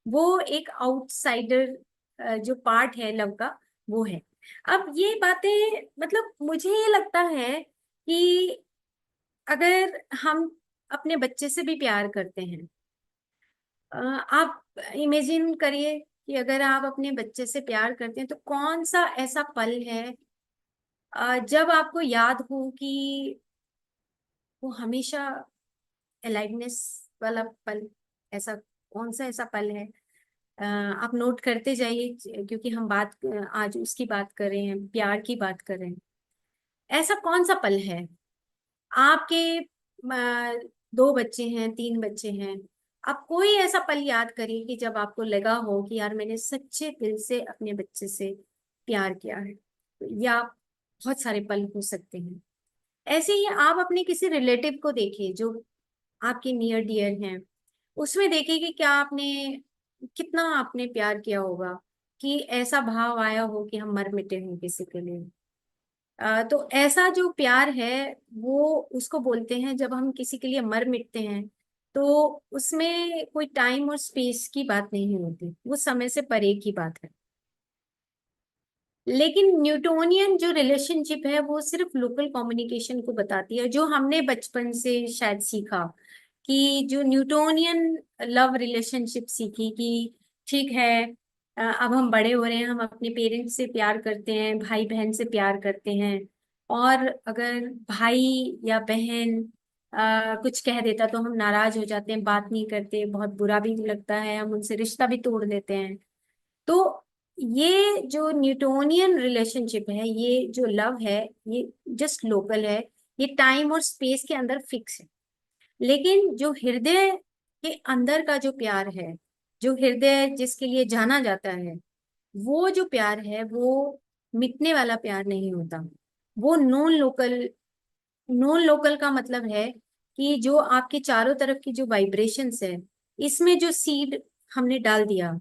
वो एक आउटसाइडर जो पार्ट है लव का, वो है। अब ये बातें मतलब मुझे ये लगता है कि अगर हम अपने बच्चे से भी प्यार करते हैं, आप इमेजिन करिए कि अगर आप अपने बच्चे से प्यार करते हैं तो कौन सा ऐसा पल है जब आपको याद हो कि वो हमेशा अलाइवनेस वाला पल, ऐसा कौन सा ऐसा पल है? आप नोट करते जाइए, क्योंकि हम बात आज उसकी बात कर रहे हैं, प्यार की बात कर रहे हैं। ऐसा कौन सा पल है आपके, 2 बच्चे हैं, 3 बच्चे हैं, आप कोई ऐसा पल याद करिए कि जब आपको लगा हो कि यार मैंने सच्चे दिल से अपने बच्चे से प्यार किया है। या बहुत सारे पल हो सकते हैं। ऐसे ही आप अपने किसी रिलेटिव को देखिए जो आपके नियर डियर हैं, उसमें देखिए कि क्या आपने, कितना आपने प्यार किया होगा कि ऐसा भाव आया हो कि हम मर मिटे हों किसी के लिए। तो ऐसा जो प्यार है वो उसको बोलते हैं जब हम किसी के लिए मर मिटते हैं। तो उसमें कोई टाइम और स्पेस की बात नहीं होती, वो समय से परे की बात है। लेकिन न्यूटोनियन जो रिलेशनशिप है वो सिर्फ लोकल कम्युनिकेशन को बताती है, जो हमने बचपन से शायद सीखा कि जो न्यूटोनियन लव रिलेशनशिप सीखी कि ठीक है, अब हम बड़े हो रहे हैं, हम अपने पेरेंट्स से प्यार करते हैं, भाई बहन से प्यार करते हैं। और अगर भाई या बहन कुछ कह देता तो हम नाराज हो जाते हैं, बात नहीं करते, बहुत बुरा भी लगता है, हम उनसे रिश्ता भी तोड़ देते हैं। तो ये जो न्यूटोनियन रिलेशनशिप है, ये जो लव है, ये जस्ट लोकल है, ये टाइम और स्पेस के अंदर फिक्स है। लेकिन जो हृदय के अंदर का जो प्यार है, जो हृदय जिसके लिए जाना जाता है, वो जो प्यार है वो मिटने वाला प्यार नहीं होता। वो नॉन लोकल, नॉन लोकल का मतलब है कि जो आपके चारों तरफ की जो वाइब्रेशंस है, इसमें जो सीड हमने डाल दिया,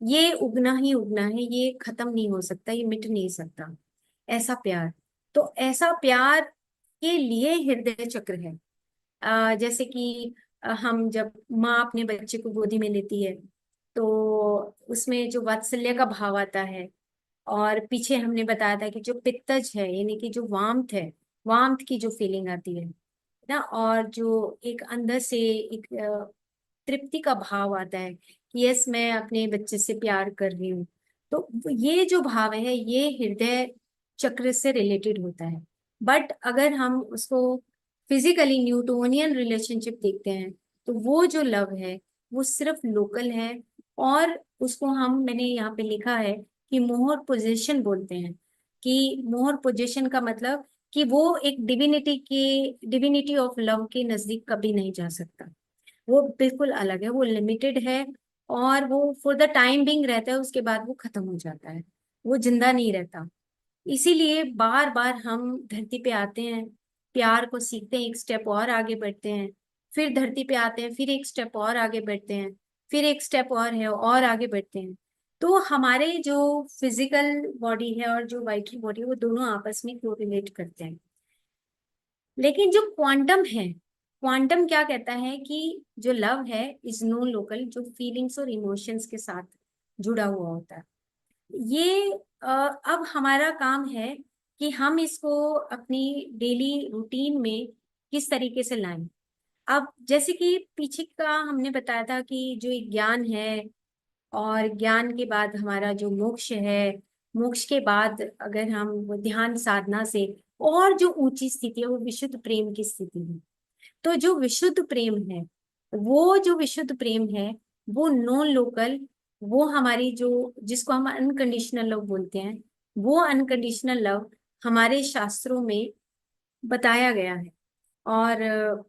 ये उगना ही उगना है, ये खत्म नहीं हो सकता, ये मिट नहीं सकता। ऐसा प्यार, तो ऐसा प्यार के लिए हृदय चक्र है। जैसे कि हम जब माँ अपने बच्चे को गोदी में लेती है तो उसमें जो वात्सल्य का भाव आता है, और पीछे हमने बताया था कि जो पित्तज है यानी कि जो वाम्थ है, वाम्थ की जो फीलिंग आती है ना, और जो एक अंदर से एक तृप्ति का भाव आता है कि यस मैं अपने बच्चे से प्यार कर रही हूँ। तो ये जो भाव है ये हृदय चक्र से रिलेटेड होता है। बट अगर हम उसको फिजिकली न्यूटोनियन रिलेशनशिप देखते हैं तो वो जो लव है वो सिर्फ लोकल है। और उसको हम, मैंने यहाँ पे लिखा है कि मोहर पोजीशन बोलते हैं। कि मोहर पोजीशन का मतलब कि वो एक डिविनिटी ऑफ लव के नजदीक कभी नहीं जा सकता। वो बिल्कुल अलग है, वो लिमिटेड है, और वो फॉर द टाइम बिंग रहता है, उसके बाद वो खत्म हो जाता है, वो जिंदा नहीं रहता। इसीलिए बार बार हम धरती पे आते हैं, प्यार को सीखते हैं, एक स्टेप और आगे बढ़ते हैं, फिर धरती पे आते हैं, फिर एक स्टेप और आगे बढ़ते हैं, फिर एक स्टेप और है और आगे बढ़ते हैं। तो हमारे जो फिजिकल बॉडी है और जो वाइटल बॉडी है वो दोनों आपस में कोरिलेट करते हैं। लेकिन जो क्वांटम है, क्वांटम क्या कहता है कि जो लव है इज नो लोकल, जो फीलिंग्स और इमोशंस के साथ जुड़ा हुआ होता है। ये अब हमारा काम है कि हम इसको अपनी डेली रूटीन में किस तरीके से लाएं। अब जैसे कि पीछे का हमने बताया था कि जो एक ज्ञान है, और ज्ञान के बाद हमारा जो मोक्ष है, मोक्ष के बाद अगर हम वो ध्यान साधना से और जो ऊंची स्थिति है वो विशुद्ध प्रेम की स्थिति है। तो जो विशुद्ध प्रेम है, वो जो विशुद्ध प्रेम है वो नॉन लोकल, वो हमारी जो, जिसको हम अनकंडीशनल लव बोलते हैं, वो अनकंडीशनल लव हमारे शास्त्रों में बताया गया है। और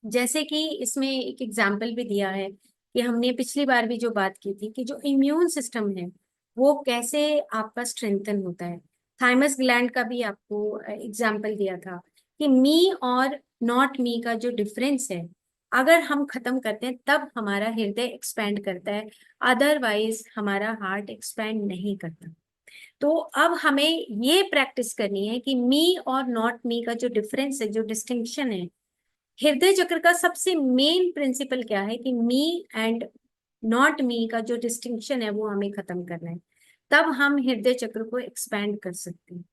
जैसे कि इसमें एक एग्जाम्पल भी दिया है कि हमने पिछली बार भी जो बात की थी कि जो इम्यून सिस्टम है वो कैसे आपका स्ट्रेंथन होता है। थाइमस ग्लैंड का भी आपको एग्जाम्पल दिया था कि मी और नॉट मी का जो डिफरेंस है, अगर हम खत्म करते हैं तब हमारा हृदय एक्सपैंड करता है, अदरवाइज हमारा हार्ट एक्सपैंड नहीं करता। तो अब हमें ये प्रैक्टिस करनी है कि मी और नॉट मी का जो डिफरेंस है, जो डिस्टिंक्शन है, हृदय चक्र का सबसे मेन प्रिंसिपल क्या है कि मी एंड नॉट मी का जो डिस्टिंक्शन है वो हमें खत्म करना है, तब हम हृदय चक्र को एक्सपैंड कर सकते हैं।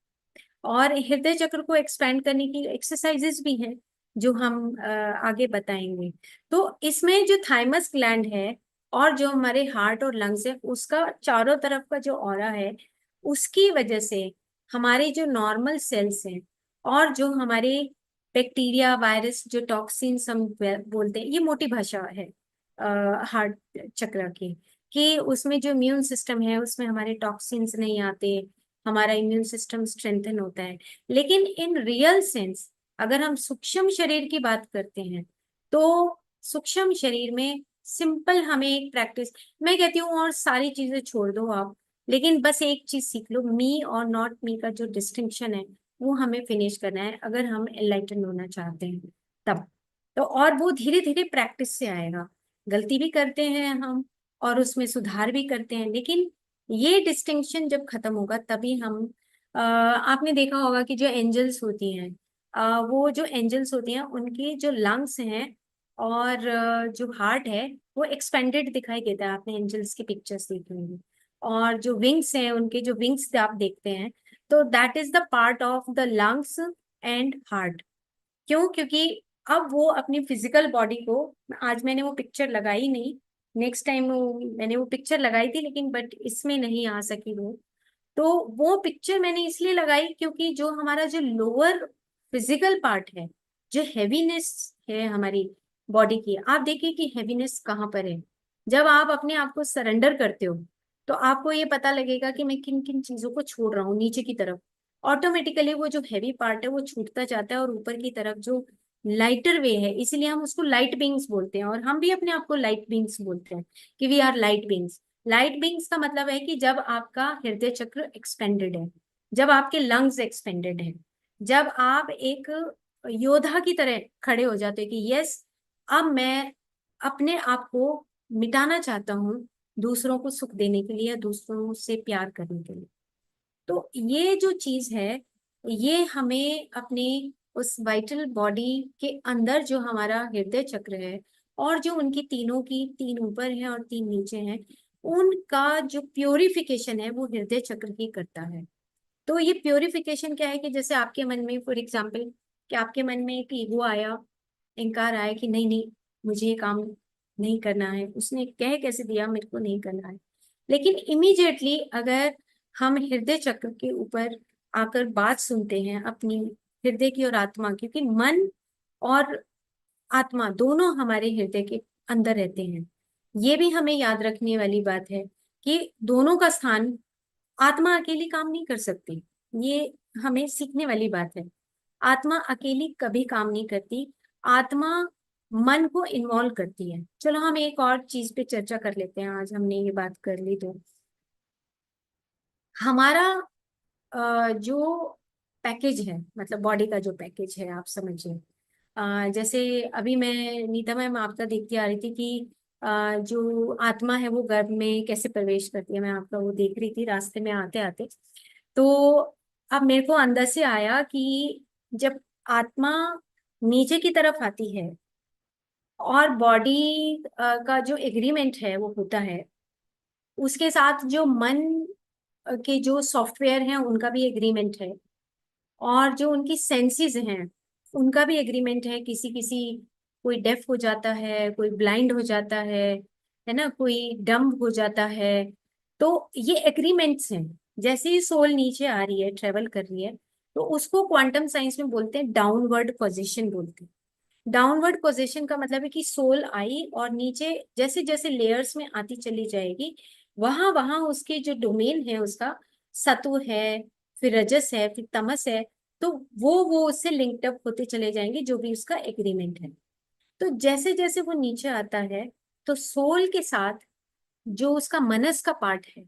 और हृदय चक्र को एक्सपैंड करने की एक्सरसाइजेस भी हैं जो हम आगे बताएंगे। तो इसमें जो थाइमस ग्लैंड है और जो हमारे हार्ट और लंग्स है, उसका चारों तरफ का जो ऑरा है, उसकी वजह से हमारे जो नॉर्मल सेल्स हैं और जो हमारे बैक्टीरिया वायरस जो टॉक्सिन्स हम बोलते हैं, ये मोटी भाषा है हार्ट चक्र की, कि उसमें जो इम्यून सिस्टम है उसमें हमारे टॉक्सिन्स नहीं आते, हमारा इम्यून सिस्टम स्ट्रेंथन होता है। लेकिन इन रियल सेंस अगर हम सूक्ष्म शरीर की बात करते हैं, तो सूक्ष्म शरीर में सिंपल हमें एक प्रैक्टिस, मैं कहती हूँ और सारी चीजें छोड़ दो आप, लेकिन बस एक चीज सीख लो, मी और नॉट मी का जो डिस्टिंक्शन है वो हमें फिनिश करना है अगर हम एनलाइटन होना चाहते हैं तब। तो और वो धीरे धीरे प्रैक्टिस से आएगा, गलती भी करते हैं हम और उसमें सुधार भी करते हैं, लेकिन ये डिस्टिंक्शन जब खत्म होगा तभी हम आपने देखा होगा कि जो एंजल्स होती हैं, वो जो एंजल्स होती हैं उनकी जो लंग्स हैं और जो हार्ट है वो एक्सपेंडेड दिखाई देता है, आपने एंजल्स की पिक्चर्स देखी होंगी। और जो विंग्स हैं, उनके जो विंग्स आप देखते हैं, तो that is the part of the lungs and heart. क्यों? क्योंकि अब वो अपनी फिजिकल बॉडी को, आज मैंने वो पिक्चर लगाई नहीं, नेक्स्ट टाइम मैंने वो पिक्चर लगाई थी लेकिन बट इसमें नहीं आ सकी वो। तो वो पिक्चर मैंने इसलिए लगाई क्योंकि जो हमारा जो लोअर फिजिकल पार्ट है, जो हैवीनेस है हमारी बॉडी की, आप देखिए कि हैवीनेस कहाँ पर है। जब आप अपने आप को सरेंडर करते हो तो आपको ये पता लगेगा कि मैं किन किन चीजों को छोड़ रहा हूँ नीचे की तरफ, ऑटोमेटिकली वो जो हैवी पार्ट है वो छूटता जाता है और ऊपर की तरफ जो लाइटर वे है, इसीलिए हम उसको लाइट बींग्स बोलते हैं, और हम भी अपने आप को लाइट बींग्स बोलते हैं कि we are light beings. Light beings का मतलब है कि जब आपका हृदय चक्र एक्सपेंडेड है, जब आपके लंग्स एक्सपेंडेड है, जब आप एक योद्धा की तरह खड़े हो जाते हो कि यस, अब मैं अपने आप को मिटाना चाहता हूँ दूसरों को सुख देने के लिए, दूसरों से प्यार करने के लिए। तो ये जो चीज है, ये हमें अपने उस वाइटल बॉडी के अंदर जो हमारा हृदय चक्र है और जो उनकी तीनों की, तीन ऊपर है और तीन नीचे हैं, उनका जो प्योरिफिकेशन है वो हृदय चक्र ही करता है। तो ये प्योरिफिकेशन क्या है कि जैसे आपके मन में फॉर एग्जाम्पल, कि आपके मन में एक ईगो आया, इंकार आया कि नहीं नहीं मुझे ये काम नहीं करना है, उसने कह कैसे दिया मेरे को नहीं करना है, लेकिन इमीडिएटली अगर हम हृदय चक्र के ऊपर आकर बात सुनते हैं अपनी हृदय की और आत्मा की, क्योंकि मन और आत्मा दोनों हमारे हृदय के अंदर रहते हैं, ये भी हमें याद रखने वाली बात है कि दोनों का स्थान, आत्मा अकेली काम नहीं कर सकती, ये हमें सीखने वाली बात है। आत्मा अकेली कभी काम नहीं करती, आत्मा मन को इन्वॉल्व करती है। चलो हम एक और चीज पे चर्चा कर लेते हैं, आज हमने ये बात कर ली तो हमारा जो पैकेज है, मतलब बॉडी का जो पैकेज है आप समझिए, जैसे अभी मैं नीता मैम आपका देखती आ रही थी कि जो आत्मा है वो गर्भ में कैसे प्रवेश करती है, मैं आपका वो देख रही थी रास्ते में आते आते। तो अब मेरे को अंदर से आया कि जब आत्मा नीचे की तरफ आती है और बॉडी का जो एग्रीमेंट है वो होता है, उसके साथ जो मन के जो सॉफ्टवेयर हैं उनका भी एग्रीमेंट है, और जो उनकी सेंसेस हैं उनका भी एग्रीमेंट है। किसी किसी, कोई डेफ हो जाता है, कोई ब्लाइंड हो जाता है ना, कोई डम्ब हो जाता है। तो ये एग्रीमेंट्स हैं। जैसे ही सोल नीचे आ रही है, ट्रेवल कर रही है, तो उसको क्वांटम साइंस में बोलते हैं डाउनवर्ड पोजीशन बोलते हैं। डाउनवर्ड पोजीशन का मतलब है कि सोल आई और नीचे जैसे जैसे लेयर्स में आती चली जाएगी, वहां वहां उसके जो डोमेन है उसका, सत्व है, फिर रजस है, फिर तमस है, तो वो उससे लिंक्ड अप होते चले जाएंगे जो भी उसका एग्रीमेंट है। तो जैसे जैसे वो नीचे आता है, तो सोल के साथ जो उसका मनस का पार्ट है,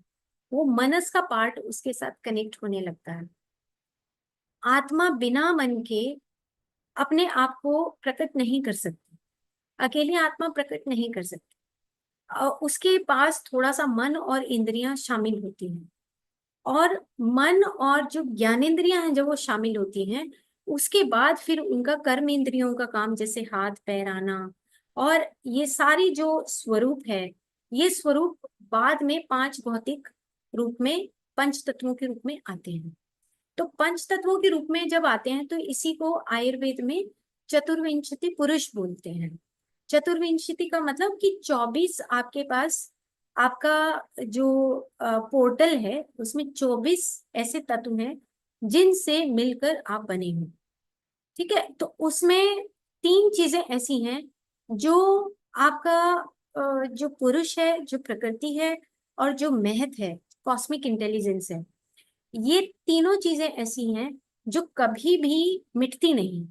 वो मनस का पार्ट उसके साथ कनेक्ट होने लगता है। आत्मा बिना मन के अपने आप को प्रकट नहीं कर सकती, अकेली आत्मा प्रकट नहीं कर सकती, उसके पास थोड़ा सा मन और इंद्रियां शामिल होती हैं, और मन और जो ज्ञानेंद्रियां हैं जब वो शामिल होती हैं, उसके बाद फिर उनका कर्म इंद्रियों का काम, जैसे हाथ पैर आना, और ये सारी जो स्वरूप है, ये स्वरूप बाद में 5 भौतिक रूप में, पंच तत्वों के रूप में आते हैं। तो पंच तत्वों के रूप में जब आते हैं तो इसी को आयुर्वेद में चतुर्विंशति पुरुष बोलते हैं। चतुर्विंशति का मतलब कि 24 आपके पास, आपका जो पोर्टल है उसमें 24 ऐसे तत्व हैं जिनसे मिलकर आप बने हो। ठीक है, तो उसमें 3 चीजें ऐसी हैं जो आपका जो पुरुष है, जो प्रकृति है, और जो महत है, कॉस्मिक इंटेलिजेंस है, ये तीनों चीजें ऐसी हैं जो कभी भी मिटती नहीं।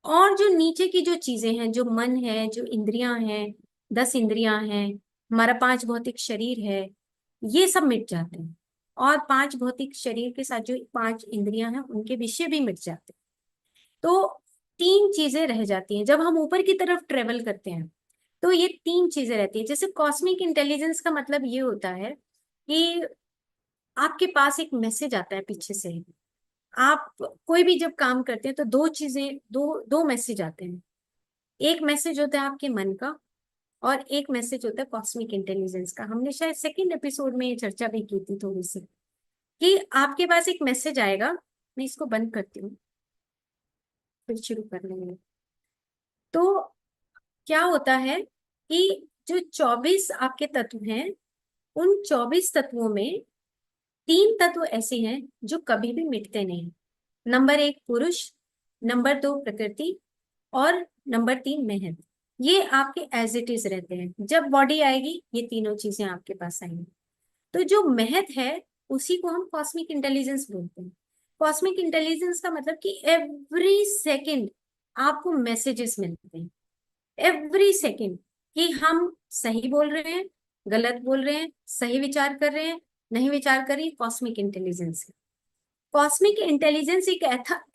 और जो नीचे की जो चीजें हैं, जो मन है, जो इंद्रियां हैं, 10 इंद्रियां हैं, हमारा 5 भौतिक शरीर है, ये सब मिट जाते हैं। और 5 भौतिक शरीर के साथ जो 5 इंद्रियां हैं उनके विषय भी मिट जाते हैं। तो 3 चीजें रह जाती हैं जब हम ऊपर की तरफ ट्रेवल करते हैं। तो ये 3 चीजें रहती है। जैसे कॉस्मिक इंटेलिजेंस का मतलब ये होता है कि आपके पास एक मैसेज आता है पीछे से। आप कोई भी जब काम करते हैं तो दो मैसेज आते हैं। एक मैसेज होता है आपके मन का, और एक मैसेज होता है कॉस्मिक इंटेलिजेंस का। हमने शायद सेकंड एपिसोड में ये चर्चा भी की थी थोड़ी सी, कि आपके पास एक मैसेज आएगा। मैं इसको बंद करती हूँ, फिर शुरू कर लेंगे। तो क्या होता है कि जो 24 आपके तत्व हैं, उन 24 तत्वों में 3 तत्व ऐसे हैं जो कभी भी मिटते नहीं। नंबर 1 पुरुष, नंबर 2 प्रकृति, और नंबर 3 मेहनत। ये आपके एज इट इज रहते हैं। जब बॉडी आएगी ये तीनों चीजें आपके पास आएंगी। तो जो महत है उसी को हम कॉस्मिक इंटेलिजेंस बोलते हैं। कॉस्मिक इंटेलिजेंस का मतलब कि एवरी सेकंड आपको मैसेजेस मिलते हैं, एवरी सेकंड, कि हम सही बोल रहे हैं, गलत बोल रहे हैं, सही विचार कर रहे हैं, नहीं विचार कर रहे हैं। कॉस्मिक इंटेलिजेंस है। कॉस्मिक इंटेलिजेंस एक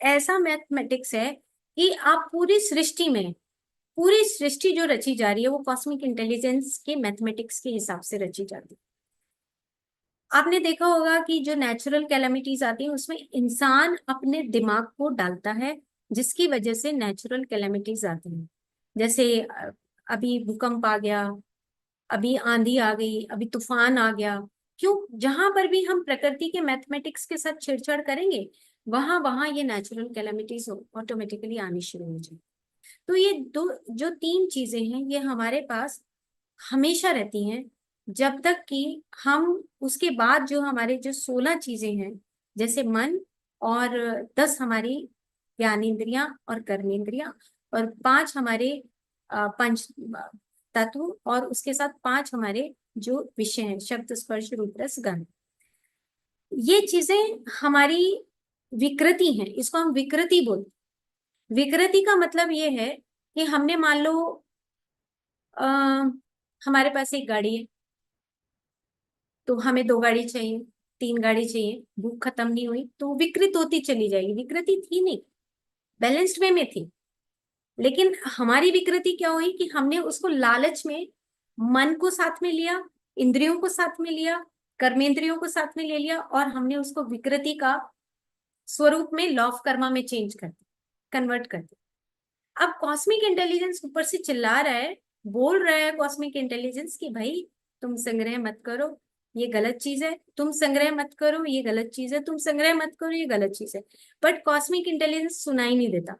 ऐसा मैथमेटिक्स है कि आप पूरी सृष्टि जो रची जा रही है वो कॉस्मिक इंटेलिजेंस के मैथमेटिक्स के हिसाब से रची जाती है। आपने देखा होगा कि जो नेचुरल कैलामिटीज आती हैं उसमें इंसान अपने दिमाग को डालता है, जिसकी वजह से नेचुरल कैलामिटीज आती हैं। जैसे अभी भूकंप आ गया, अभी आंधी आ गई, अभी तूफान आ गया। क्यों? जहां पर भी हम प्रकृति के मैथमेटिक्स के साथ छेड़छाड़ करेंगे, वहां वहां ये नेचुरल कैलामिटीज ऑटोमेटिकली आनी शुरू हो जाए। तो ये दो जो 3 चीजें हैं ये हमारे पास हमेशा रहती हैं, जब तक कि हम उसके बाद जो हमारे जो 16 चीजें हैं, जैसे मन, और 10 हमारी ज्ञानेंद्रियां और कर्मेंद्रियां, और 5 हमारे पंच तत्व, और उसके साथ 5 हमारे जो विषय हैं, शब्द स्पर्श रूप रस गंध। ये चीजें हमारी विकृति हैं, इसको हम विकृति बोलते हैं। विकृति का मतलब ये है कि हमने मान लो आ, हमारे पास एक गाड़ी है, तो हमें 2 गाड़ी चाहिए, 3 गाड़ी चाहिए, भूख खत्म नहीं हुई तो वो विकृत होती चली जाएगी। विकृति थी नहीं, बैलेंस्ड वे में थी। लेकिन हमारी विकृति क्या हुई कि हमने उसको लालच में मन को साथ में लिया, इंद्रियों को साथ में लिया, कर्मेंद्रियों को साथ में ले लिया, और हमने उसको विकृति का स्वरूप में लॉ ऑफ कर्मा में चेंज कर दिया, कन्वर्ट कर दिया। अब कॉस्मिक इंटेलिजेंस ऊपर से चिल्ला रहा है, बोल रहा है कॉस्मिक इंटेलिजेंस कि भाई तुम संग्रह मत करो, ये गलत चीज है। तुम संग्रह मत करो, ये गलत चीज है। तुम संग्रह मत करो, ये गलत चीज है। बट कॉस्मिक इंटेलिजेंस सुनाई नहीं देता।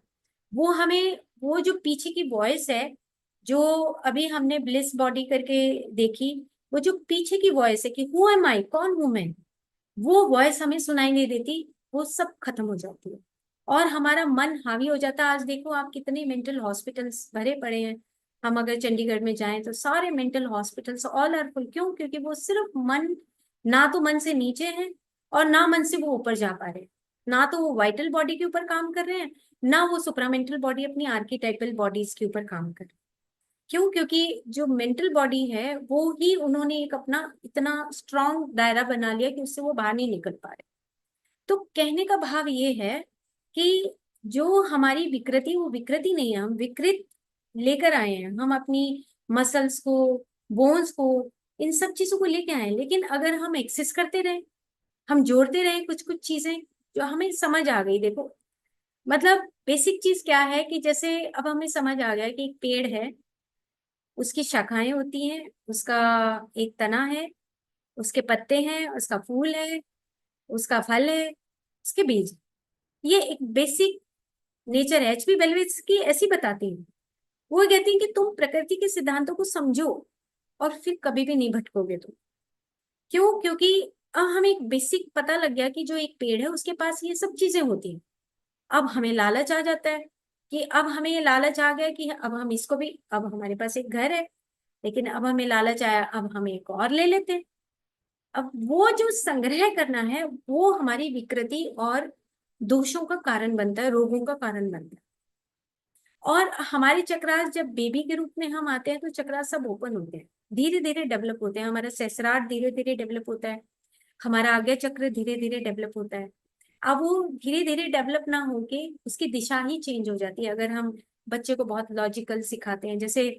वो हमें, वो जो पीछे की वॉइस है, जो अभी हमने ब्लिस बॉडी करके देखी, वो जो पीछे की वॉइस है कि हु एम आई, कौन हूं मैं, वो वॉइस हमें सुनाई नहीं देती। वो सब खत्म हो जाती है और हमारा मन हावी हो जाता है। आज देखो आप, कितने मेंटल हॉस्पिटल्स भरे पड़े हैं। हम अगर चंडीगढ़ में जाएं तो सारे mental hospitals all are full. क्यों? क्योंकि वो सिर्फ मन, ना तो मन से नीचे है और ना मन से वो ऊपर जा पा रहे हैं। ना तो वो वाइटल बॉडी के ऊपर काम कर रहे हैं, ना वो सुप्रामेंटल बॉडी अपनी आर्किटाइपल बॉडीज के ऊपर काम कर रहे हैं। क्यों? क्योंकि जो मेंटल बॉडी है वो ही उन्होंने एक अपना इतना स्ट्रांग दायरा बना लिया कि उससे वो बाहर नहीं निकल पा रहे। तो कहने का भाव ये है कि जो हमारी विकृति, वो विकृति नहीं है, हम विकृत लेकर आए हैं। हम अपनी मसल्स को, बोन्स को, इन सब चीजों को लेके आए हैं। लेकिन अगर हम एक्सेस करते रहे, हम जोड़ते रहे कुछ कुछ चीजें जो हमें समझ आ गई। देखो मतलब बेसिक चीज क्या है कि जैसे अब हमें समझ आ गया कि एक पेड़ है, उसकी शाखाएं होती हैं, उसका एक तना है, उसके पत्ते हैं, उसका फूल है, उसका फल है, उसके बीज। ये एक बेसिक नेचर है। एचपी ब्लेवेत्स्की ऐसी बताती है। वो कहती है कि तुम प्रकृति के सिद्धांतों को समझो और फिर कभी भी नहीं भटकोगे तुम। क्यों? क्योंकि अब हमें एक बेसिक पता लग गया कि जो एक पेड़ है उसके पास ये सब चीजें होती हैं। अब हमें लालच आ जाता है कि अब हमें ये लालच आ गया कि अब हम इसको भी, अब हमारे पास एक घर है, लेकिन अब हमें लालच आया, अब हम एक और ले लेते हैं। अब वो जो संग्रह करना है वो हमारी विकृति और दोषों का कारण बनता है, रोगों का कारण बनता है। और हमारे चक्रास जब बेबी के रूप में हम आते हैं तो चक्रास सब ओपन होते हैं, धीरे धीरे डेवलप होते हैं। हमारा सहस्रार धीरे धीरे डेवलप होता है, हमारा आज्ञा चक्र धीरे धीरे डेवलप होता है। अब वो धीरे धीरे डेवलप ना होके उसकी दिशा ही चेंज हो जाती है अगर हम बच्चे को बहुत लॉजिकल सिखाते हैं। जैसे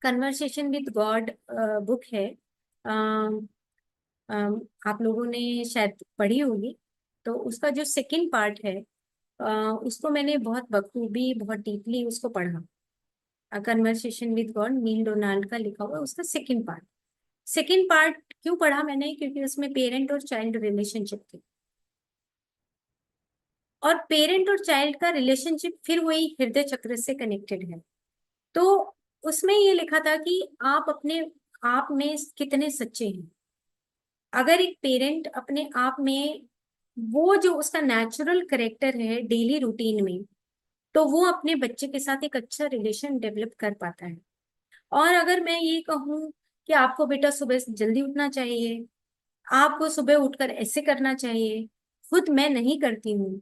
कन्वर्सेशन विद गॉड बुक है, अम, आप लोगों ने शायद पढ़ी होगी। तो उसका जो सेकंड पार्ट है, उसको मैंने बहुत बखूबी, बहुत डीपली उसको पढ़ा। Conversation with God, Neale Donald का लिखा हुआ उसका सेकंड पार्ट। सेकंड पार्ट क्यों पढ़ा मैंने? क्योंकि उसमें पेरेंट और चाइल्ड रिलेशनशिप थी, और पेरेंट और चाइल्ड का रिलेशनशिप फिर वही हृदय चक्र से कनेक्टेड है। तो उसमें ये लिखा था कि आप अपने आप में कितने सच्चे हैं। अगर एक पेरेंट अपने आप में वो जो उसका नेचुरल करेक्टर है डेली रूटीन में, तो वो अपने बच्चे के साथ एक अच्छा रिलेशन डेवलप कर पाता है। और अगर मैं ये कहूँ कि आपको बेटा सुबह जल्दी उठना चाहिए, आपको सुबह उठकर ऐसे करना चाहिए, खुद मैं नहीं करती हूँ,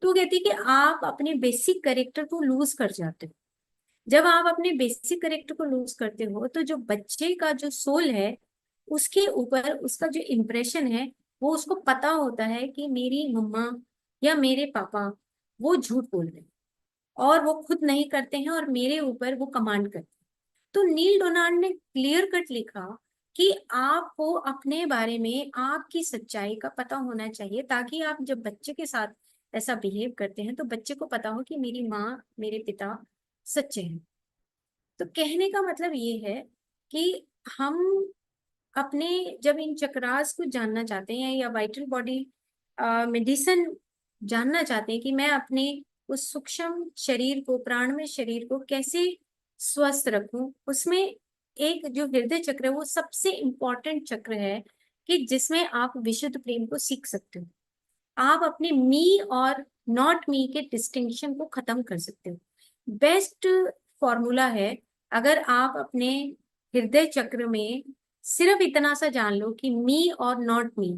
तो कहती कि आप अपने बेसिक करेक्टर को लूज कर जाते हो। जब आप अपने बेसिक करेक्टर को लूज करते हो तो जो बच्चे का जो सोल है उसके ऊपर उसका जो इम्प्रेशन है, वो उसको पता होता है कि मेरी मम्मा या मेरे पापा वो झूठ बोल रहे हैं और वो खुद नहीं करते हैं और मेरे ऊपर वो कमांड करते हैं। तो नील डोनाल्ड ने क्लियर कट लिखा कि आपको अपने बारे में आपकी सच्चाई का पता होना चाहिए, ताकि आप जब बच्चे के साथ ऐसा बिहेव करते हैं तो बच्चे को पता हो कि मेरी माँ मेरे पिता सच्चे हैं। तो कहने का मतलब ये है कि हम अपने जब इन चक्रास को जानना चाहते हैं या वाइटल बॉडी मेडिसिन जानना चाहते हैं कि मैं अपने उस सूक्ष्म शरीर को, प्राणमय शरीर को कैसे स्वस्थ रखूं, उसमें एक जो हृदय चक्र है वो सबसे इंपॉर्टेंट चक्र है कि जिसमें आप विशुद्ध प्रेम को सीख सकते हो। आप अपने मी और नॉट मी के डिस्टिंक्शन को खत्म कर सकते हो। बेस्ट फॉर्मूला है, अगर आप अपने हृदय चक्र में सिर्फ इतना सा जान लो कि मी और नॉट मी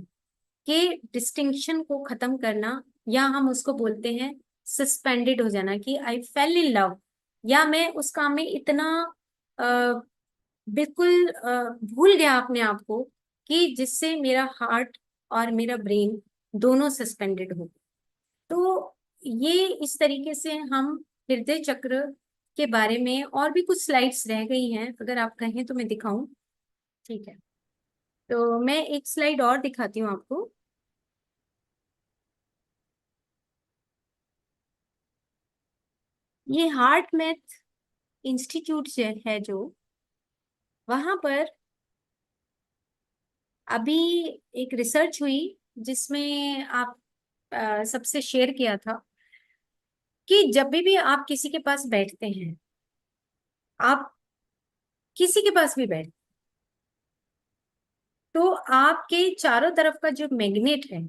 के डिस्टिंक्शन को खत्म करना, या हम उसको बोलते हैं सस्पेंडेड हो जाना, कि आई फेल इन लव, या मैं उस काम में इतना बिल्कुल भूल गया अपने आप को कि जिससे मेरा हार्ट और मेरा ब्रेन दोनों सस्पेंडेड हो। तो ये इस तरीके से हम हृदय चक्र के बारे में, और भी कुछ स्लाइड्स रह गई हैं, अगर आप कहें तो मैं दिखाऊं? ठीक है, तो मैं एक स्लाइड और दिखाती हूँ आपको। ये हार्ट मैथ इंस्टीट्यूट है जो, वहां पर अभी एक रिसर्च हुई जिसमें आप सबसे शेयर किया था कि जब भी आप किसी के पास बैठते हैं, आप किसी के पास भी बैठ, तो आपके चारों तरफ का जो मैग्नेट है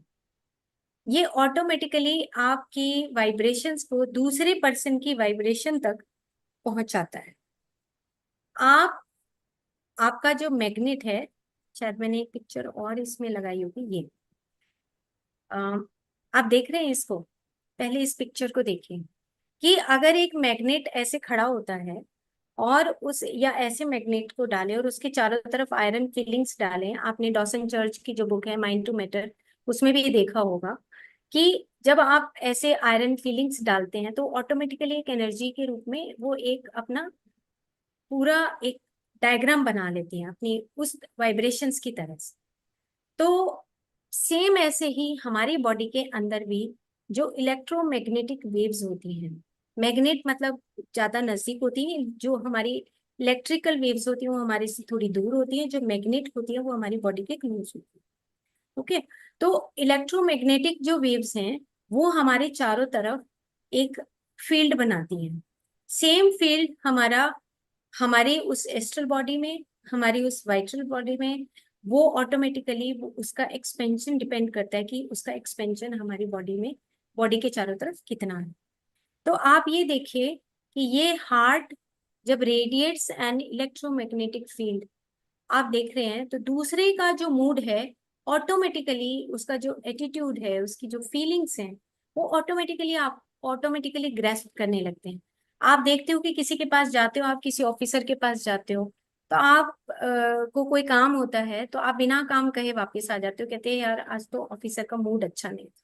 ये ऑटोमेटिकली आपकी वाइब्रेशंस को दूसरे पर्सन की वाइब्रेशन तक पहुंचाता है। आप आपका जो मैग्नेट है, शायद मैंने एक पिक्चर और इसमें लगाई होगी, ये आप देख रहे हैं इसको? पहले इस पिक्चर को देखिए कि अगर एक मैग्नेट ऐसे खड़ा होता है और उस, या ऐसे मैग्नेट को डालें और उसके चारों तरफ आयरन फिलिंग्स डालें, आपने डॉसन चर्च की जो बुक है माइंड टू मैटर उसमें भी देखा होगा कि जब आप ऐसे आयरन फिलिंग्स डालते हैं तो ऑटोमेटिकली एक एनर्जी के रूप में वो एक अपना पूरा एक डायग्राम बना लेती हैं अपनी उस वाइब्रेशंस की तरह से। तो सेम ऐसे ही हमारी बॉडी के अंदर भी जो इलेक्ट्रोमैग्नेटिक वेव्स होती हैं, मैग्नेट मतलब ज्यादा नजदीक होती है, जो हमारी इलेक्ट्रिकल वेव्स होती है वो हमारे से थोड़ी दूर होती है, जो मैग्नेट होती है वो हमारी बॉडी के क्लोज होती है। ओके, तो इलेक्ट्रोमैग्नेटिक जो वेव्स हैं वो हमारे चारों तरफ एक फील्ड बनाती हैं। सेम फील्ड हमारा हमारी उस एस्ट्रल बॉडी में, हमारी उस वाइटल बॉडी में, वो ऑटोमेटिकली वो उसका एक्सपेंशन डिपेंड करता है कि उसका एक्सपेंशन हमारी बॉडी में, बॉडी के चारों तरफ कितना है। तो आप ये देखिए कि ये हार्ट जब रेडिएट्स एन इलेक्ट्रोमैग्नेटिक फील्ड आप देख रहे हैं, तो दूसरे का जो मूड है ऑटोमेटिकली, उसका जो एटीट्यूड है, उसकी जो फीलिंग्स हैं, वो ऑटोमेटिकली ग्रेस्प करने लगते हैं। आप देखते हो कि किसी के पास जाते हो, आप किसी ऑफिसर के पास जाते हो, तो आप को कोई काम होता है तो आप बिना काम कहे वापस आ जाते हो, कहते हैं यार आज तो ऑफिसर का मूड अच्छा नहीं था।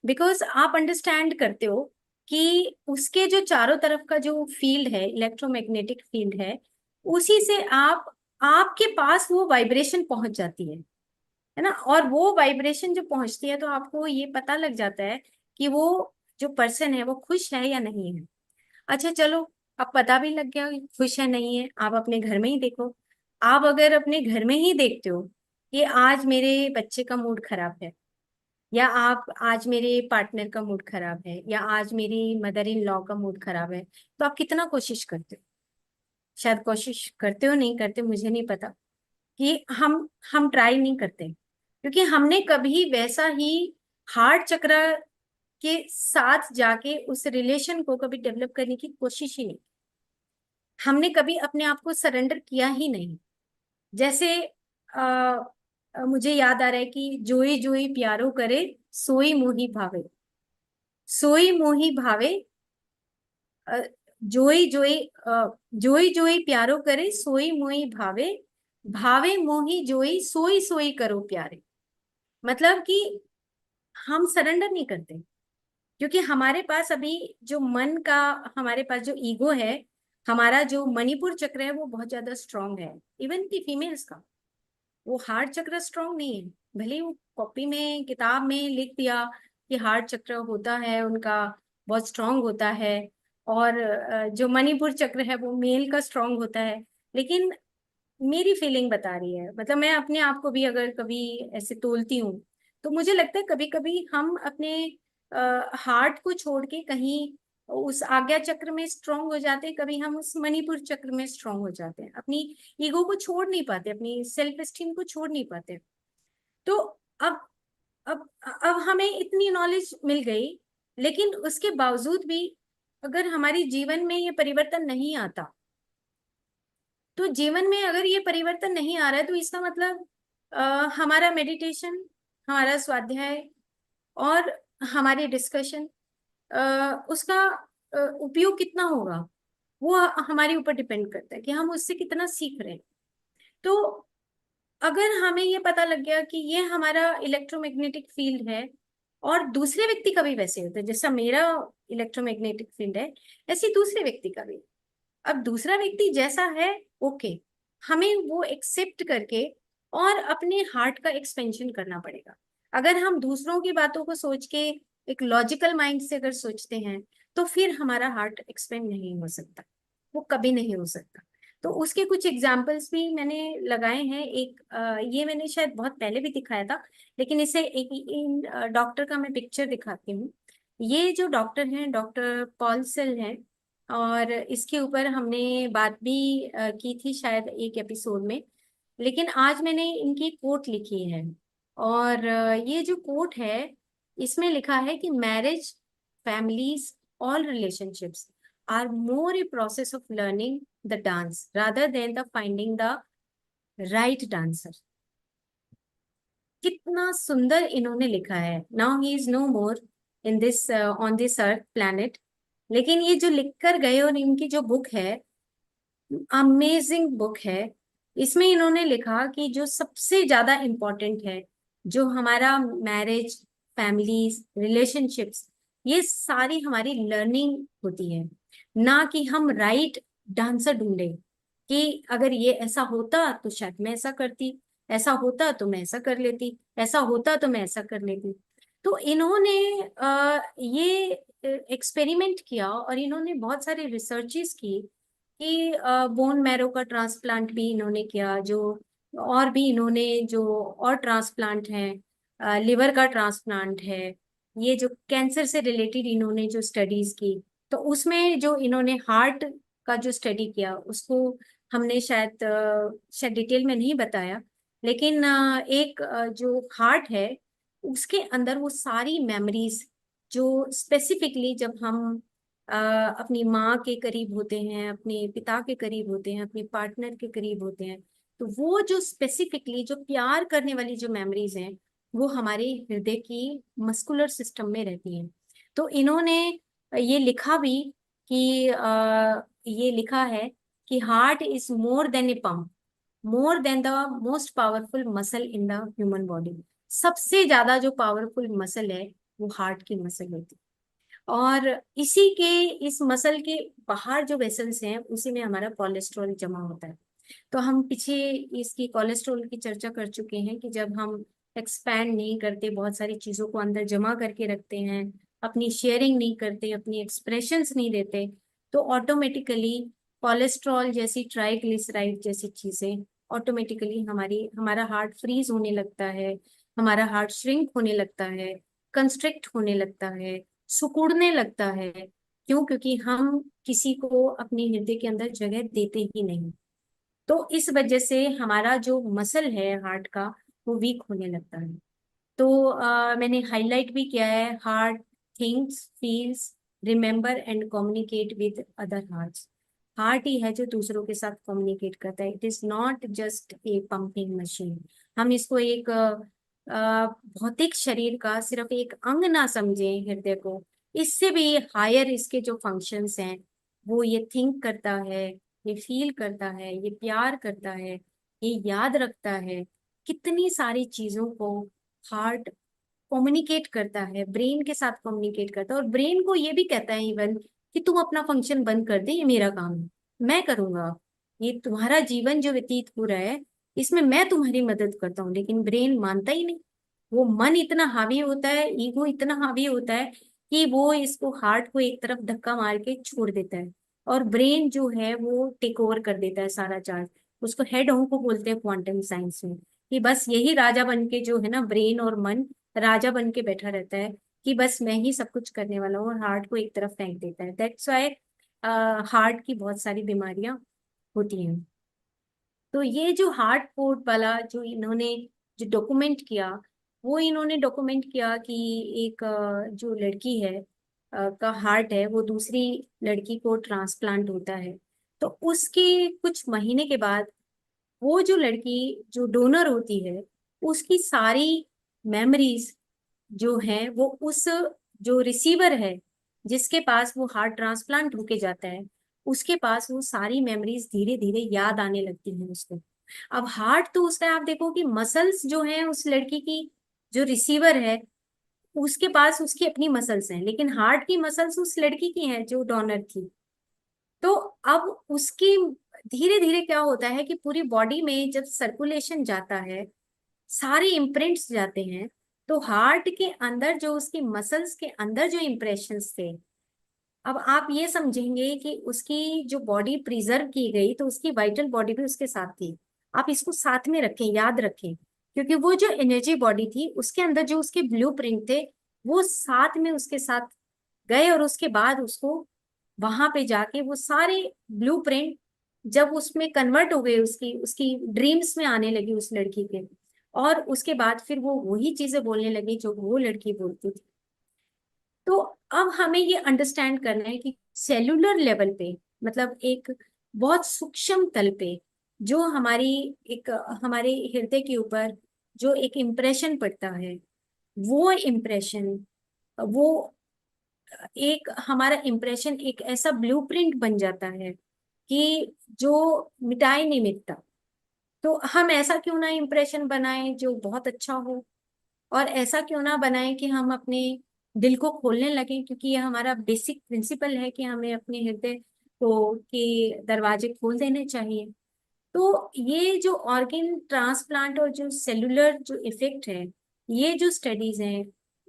बिकॉज आप अंडरस्टैंड करते हो कि उसके जो चारों तरफ का जो फील्ड है, इलेक्ट्रोमैग्नेटिक फील्ड है, उसी से आपके पास वो वाइब्रेशन पहुंच जाती है ना। और वो वाइब्रेशन जो पहुंचती है तो आपको ये पता लग जाता है कि वो जो पर्सन है वो खुश है या नहीं है। अच्छा चलो, अब पता भी लग गया कि खुश है नहीं है, आप अपने घर में ही देखो। आप अगर अपने घर में ही देखते हो कि आज मेरे बच्चे का मूड खराब है, या आप आज मेरे पार्टनर का मूड खराब है, या आज मेरी मदर इन लॉ का मूड खराब है, तो आप कितना कोशिश करते हो? शायद कोशिश करते हो, नहीं करते मुझे नहीं पता, कि हम ट्राई नहीं करते, क्योंकि हमने कभी वैसा ही हार्ट चक्र के साथ जाके उस रिलेशन को कभी डेवलप करने की कोशिश ही नहीं। हमने कभी अपने आप को सरेंडर किया ही नहीं। जैसे मुझे याद आ रहा है कि जोई जोई प्यारो करे, सोई मोही भावे, सोई मोही भावे, अ, जोई जोई जोई जोई प्यारो करे, सोई मोही भावे, भावे मोही जोई, सोई सोई करो प्यारे। मतलब कि हम सरेंडर नहीं करते, क्योंकि हमारे पास अभी जो मन का, हमारे पास जो ईगो है, हमारा जो मणिपुर चक्र है वो बहुत ज्यादा स्ट्रांग है। इवन की फीमेल्स का वो हार्ट चक्र स्ट्रांग नहीं है। भले ही वो कॉपी में किताब में लिख दिया कि हार्ट चक्र होता है उनका, बहुत स्ट्रांग होता है, और जो मणिपुर चक्र है वो मेल का स्ट्रांग होता है, लेकिन मेरी फीलिंग बता रही है, मतलब मैं अपने आप को भी अगर कभी ऐसे तोलती हूँ, तो मुझे लगता है कभी कभी हम अपने हार्ट को छोड़ के कहीं उस आज्ञा चक्र में स्ट्रांग हो जाते हैं, कभी हम उस मणिपुर चक्र में स्ट्रांग हो जाते हैं, अपनी ईगो को छोड़ नहीं पाते, अपनी सेल्फ एस्टीम को छोड़ नहीं पाते। तो अब अब अब हमें इतनी नॉलेज मिल गई, लेकिन उसके बावजूद भी अगर हमारी जीवन में ये परिवर्तन नहीं आता, तो जीवन में अगर ये परिवर्तन नहीं आ रहा है, तो इसका मतलब हमारा मेडिटेशन, हमारा स्वाध्याय और हमारी डिस्कशन, उसका उपयोग कितना होगा, वो हमारे ऊपर डिपेंड करता है कि हम उससे कितना सीख रहे हैं। तो अगर हमें ये पता लग गया कि ये हमारा इलेक्ट्रोमैग्नेटिक फील्ड है, और दूसरे व्यक्ति का भी वैसे होता है जैसा मेरा इलेक्ट्रोमैग्नेटिक फील्ड है, ऐसे दूसरे व्यक्ति का भी। अब दूसरा व्यक्ति जैसा है, ओके, हमें वो एक्सेप्ट करके और अपने हार्ट का एक्सपेंशन करना पड़ेगा। अगर हम दूसरों की बातों को सोच के एक लॉजिकल माइंड से अगर सोचते हैं, तो फिर हमारा हार्ट एक्सपेंड नहीं हो सकता, वो कभी नहीं हो सकता। तो उसके कुछ एग्जाम्पल्स भी मैंने लगाए हैं। एक ये मैंने शायद बहुत पहले भी दिखाया था, लेकिन इसे एक इन डॉक्टर का मैं पिक्चर दिखाती हूँ। ये जो डॉक्टर हैं, डॉक्टर पॉल सेल हैं, और इसके ऊपर हमने बात भी की थी शायद एक एपिसोड में, लेकिन आज मैंने इनकी कोट लिखी है। और ये जो कोट है, इसमें लिखा है कि marriage, families, all relationships are more a process of learning the dance rather than the finding the right dancer. कितना सुंदर इन्होंने लिखा है। Now he is no more in this on this earth planet, लेकिन ये जो लिख कर गए, और इनकी जो बुक है, अमेजिंग बुक है। इसमें इन्होंने लिखा कि जो सबसे ज्यादा इम्पोर्टेंट है, जो हमारा मैरिज, फैमिलीज, रिलेशनशिप्स, ये सारी हमारी लर्निंग होती है, ना कि हम राइट डांसर ढूंढे कि अगर ये ऐसा होता तो शायद मैं ऐसा करती, ऐसा होता तो मैं ऐसा कर लेती, ऐसा होता तो मैं ऐसा कर लेती। तो इन्होंने ये एक्सपेरिमेंट किया और इन्होंने बहुत सारे रिसर्चेस की कि बोन मैरो का ट्रांसप्लांट भी इन्होंने किया, जो और भी इन्होंने जो और ट्रांसप्लांट हैं, लिवर का ट्रांसप्लांट है, ये जो कैंसर से रिलेटेड इन्होंने जो स्टडीज की, तो उसमें जो इन्होंने हार्ट का जो स्टडी किया उसको हमने शायद डिटेल में नहीं बताया, लेकिन एक जो हार्ट है उसके अंदर वो सारी मेमोरीज जो स्पेसिफिकली जब हम अपनी माँ के करीब होते हैं, अपने पिता के करीब होते हैं, अपने पार्टनर के करीब होते हैं, तो वो जो स्पेसिफिकली जो प्यार करने वाली जो मेमोरीज हैं वो हमारे हृदय की मस्कुलर सिस्टम में रहती हैं। तो इन्होंने ये लिखा भी कि ये लिखा है कि heart is more than a pump, more than the most powerful muscle in the human body. सबसे ज्यादा जो पावरफुल मसल है वो हार्ट की मसल होती है। और इसी के इस मसल के बाहर जो वेसल्स हैं उसी में हमारा कोलेस्ट्रॉल जमा होता है। तो हम पीछे इसकी कोलेस्ट्रॉल की चर्चा कर चुके हैं कि जब हम एक्सपैंड नहीं करते, बहुत सारी चीजों को अंदर जमा करके रखते हैं, अपनी शेयरिंग नहीं करते, अपनी एक्सप्रेशंस नहीं देते, तो ऑटोमेटिकली कोलेस्ट्रॉल जैसी, ट्राइग्लिसराइड जैसी चीजें ऑटोमेटिकली हमारा हार्ट फ्रीज होने लगता है, हमारा हार्ट श्रिंक होने लगता है, कंस्ट्रिक्ट होने लगता है, सिकुड़ने लगता है। क्यों? क्योंकि हम किसी को अपने हृदय के अंदर जगह देते ही नहीं। तो इस वजह से हमारा जो मसल है हार्ट का वो वीक होने लगता है। तो मैंने हाईलाइट भी किया है, heart thinks, feels, remember and communicate with other hearts. Heart ही है जो दूसरों के साथ कम्युनिकेट करता है। It is not just a pumping machine. हम इसको एक भौतिक शरीर का सिर्फ एक अंग ना समझें हृदय को, इससे भी हायर इसके जो फंक्शंस हैं, वो ये थिंक करता है, ये फील करता है, ये प्यार करता है, ये याद रखता है, कितनी सारी चीजों को हार्ट कम्युनिकेट करता है, ब्रेन के साथ कम्युनिकेट करता है, और ब्रेन को ये भी कहता है इवन कि तुम अपना फंक्शन बंद कर दे, ये मेरा काम है, मैं करूंगा, ये तुम्हारा जीवन जो व्यतीत हो रहा है इसमें मैं तुम्हारी मदद करता हूँ। लेकिन ब्रेन मानता ही नहीं। वो मन इतना हावी होता है, ईगो इतना हावी होता है कि वो इसको, हार्ट को एक तरफ धक्का मार के छोड़ देता है, और ब्रेन जो है वो टेक ओवर कर देता है सारा चार्ज। उसको हेड हों को बोलते हैं क्वांटम साइंस में, कि बस यही राजा बन के जो है ना, ब्रेन और मन राजा बन के बैठा रहता है कि बस मैं ही सब कुछ करने वाला हूँ, और हार्ट को एक तरफ फेंक देता है। दैट्स वाई हार्ट की बहुत सारी बीमारियां होती हैं। तो ये जो हार्ट कोड वाला जो इन्होंने जो डॉक्यूमेंट किया, वो इन्होंने डॉक्यूमेंट किया कि एक जो लड़की है का हार्ट है, वो दूसरी लड़की को ट्रांसप्लांट होता है, तो उसके कुछ महीने के बाद वो जो लड़की जो डोनर होती है उसकी सारी मेमोरीज जो है वो उस जो रिसीवर है जिसके पास वो हार्ट ट्रांसप्लांट होके जाता है, उसके पास वो सारी मेमोरीज धीरे धीरे याद आने लगती हैं उसको। अब हार्ट तो उसका, आप देखो कि मसल्स जो है उस लड़की की जो रिसीवर है उसके पास उसकी अपनी मसल्स हैं, लेकिन हार्ट की मसल्स उस लड़की की हैं जो डोनर थी। तो अब उसकी धीरे धीरे क्या होता है कि पूरी बॉडी में जब सर्कुलेशन जाता है, सारे इम्प्रिंट्स जाते हैं, तो हार्ट के अंदर जो उसकी मसल्स के अंदर जो इम्प्रेशंस थे, अब आप ये समझेंगे कि उसकी जो बॉडी प्रिजर्व की गई तो उसकी वाइटल बॉडी भी उसके साथ थी। आप इसको साथ में रखें, याद रखें, क्योंकि वो जो एनर्जी बॉडी थी उसके अंदर जो उसके ब्लूप्रिंट थे वो साथ में उसके साथ गए, और उसके बाद उसको वहां पे जाके वो सारे ब्लूप्रिंट जब उसमें कन्वर्ट हो गए, उसकी उसकी ड्रीम्स में आने लगी उस लड़की के, और उसके बाद फिर वो वही चीजें बोलने लगी जो वो लड़की बोलती थी। तो अब हमें ये अंडरस्टैंड करना है कि सेलुलर लेवल पे, मतलब एक बहुत सूक्ष्म तल पे, जो हमारी एक हमारे हृदय के ऊपर जो एक इम्प्रेशन पड़ता है, वो इम्प्रेशन, वो एक हमारा इम्प्रेशन एक ऐसा ब्लूप्रिंट बन जाता है कि जो मिटाए नहीं मिटता। तो हम ऐसा क्यों ना इम्प्रेशन बनाएं जो बहुत अच्छा हो, और ऐसा क्यों ना बनाएं कि हम अपने दिल को खोलने लगें, क्योंकि ये हमारा बेसिक प्रिंसिपल है कि हमें अपने हृदय को के दरवाजे खोल देने चाहिए। तो ये जो ऑर्गन ट्रांसप्लांट और जो सेलुलर जो इफेक्ट है, ये जो स्टडीज हैं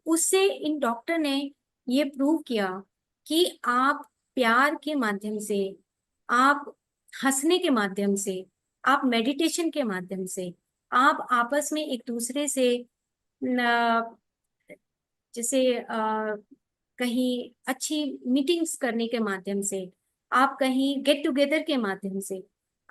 उससे इन डॉक्टर ने ये प्रूव किया कि आप प्यार के माध्यम से आप हंसने के माध्यम से, आप मेडिटेशन के माध्यम से, आप आपस में एक दूसरे से न, जैसे कहीं अच्छी मीटिंग्स करने के माध्यम से, आप कहीं गेट टुगेदर के माध्यम से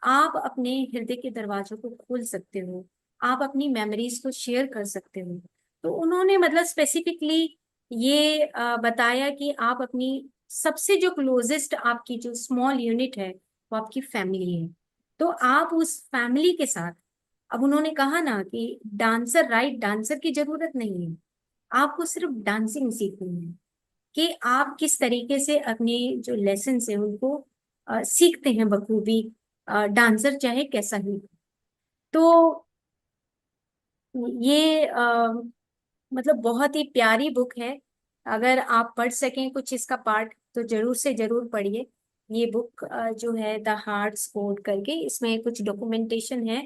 आप अपने हृदय के दरवाजों को खोल सकते हो, आप अपनी मेमोरीज को शेयर कर सकते हो। तो उन्होंने मतलब स्पेसिफिकली ये बताया कि आप अपनी सबसे जो क्लोजेस्ट आपकी जो स्मॉल यूनिट है वो आपकी फैमिली है। तो आप उस फैमिली के साथ, अब उन्होंने कहा ना कि डांसर, राइट डांसर की जरूरत नहीं है, आपको सिर्फ डांसिंग सीखनी है कि आप किस तरीके से अपने जो लेसन है उनको सीखते हैं बखूबी, डांसर चाहे कैसा ही हो। तो ये मतलब बहुत ही प्यारी बुक है। अगर आप पढ़ सकें कुछ इसका पार्ट तो जरूर से जरूर पढ़िए। ये बुक जो है द हार्ट्स कोड करके, इसमें कुछ डॉक्यूमेंटेशन है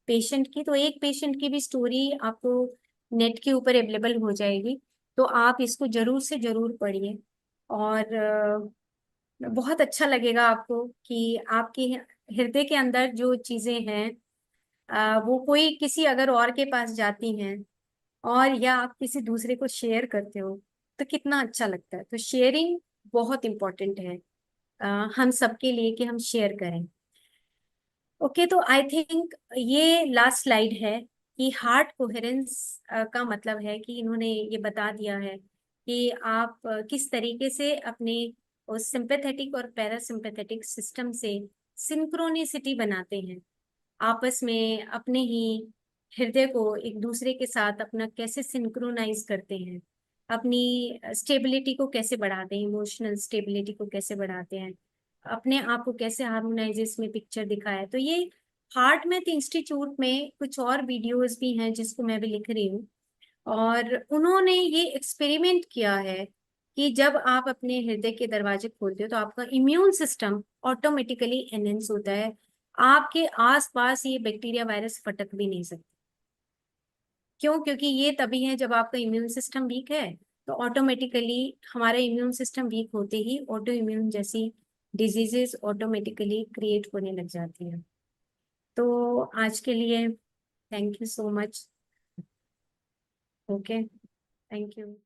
पेशेंट की, तो एक पेशेंट की भी स्टोरी आपको नेट के ऊपर अवेलेबल हो जाएगी। तो आप इसको जरूर से जरूर पढ़िए। और बहुत अच्छा लगेगा आपको कि आपके हृदय के अंदर जो चीजें हैं वो कोई किसी अगर और के पास जाती हैं, और या आप किसी दूसरे को शेयर करते हो तो कितना अच्छा लगता है। तो शेयरिंग बहुत इम्पोर्टेंट है हम सबके लिए कि हम शेयर करें। ओके, तो आई थिंक ये लास्ट स्लाइड है कि हार्ट कोहेरेंस का मतलब है कि इन्होंने ये बता दिया है कि आप किस तरीके से अपने उस सिंपैथेटिक और पैरासिम्पैथेटिक सिस्टम से सिंक्रोनिसिटी बनाते हैं, आपस में अपने ही हृदय को एक दूसरे के साथ अपना कैसे सिंक्रोनाइज करते हैं, अपनी स्टेबिलिटी को कैसे बढ़ाते हैं, इमोशनल स्टेबिलिटी को कैसे बढ़ाते हैं, अपने आप को कैसे हार्मोनाइज में पिक्चर दिखाया है। तो ये हार्ट मैथ इंस्टीट्यूट में कुछ और वीडियोस भी हैं जिसको मैं भी लिख रही हूँ, और उन्होंने ये एक्सपेरिमेंट किया है कि जब आप अपने हृदय के दरवाजे खोलते हो तो आपका इम्यून सिस्टम ऑटोमेटिकली एनहेंस होता है। आपके आसपास ये बैक्टीरिया वायरस फटक भी नहीं सकते। क्यों? क्योंकि ये तभी है जब आपका इम्यून सिस्टम वीक है, तो ऑटोमेटिकली हमारा इम्यून सिस्टम वीक होते ही ऑटो इम्यून जैसी डिजीजेस ऑटोमेटिकली क्रिएट होने लग जाती है। तो आज के लिए thank you so much. Okay, thank you.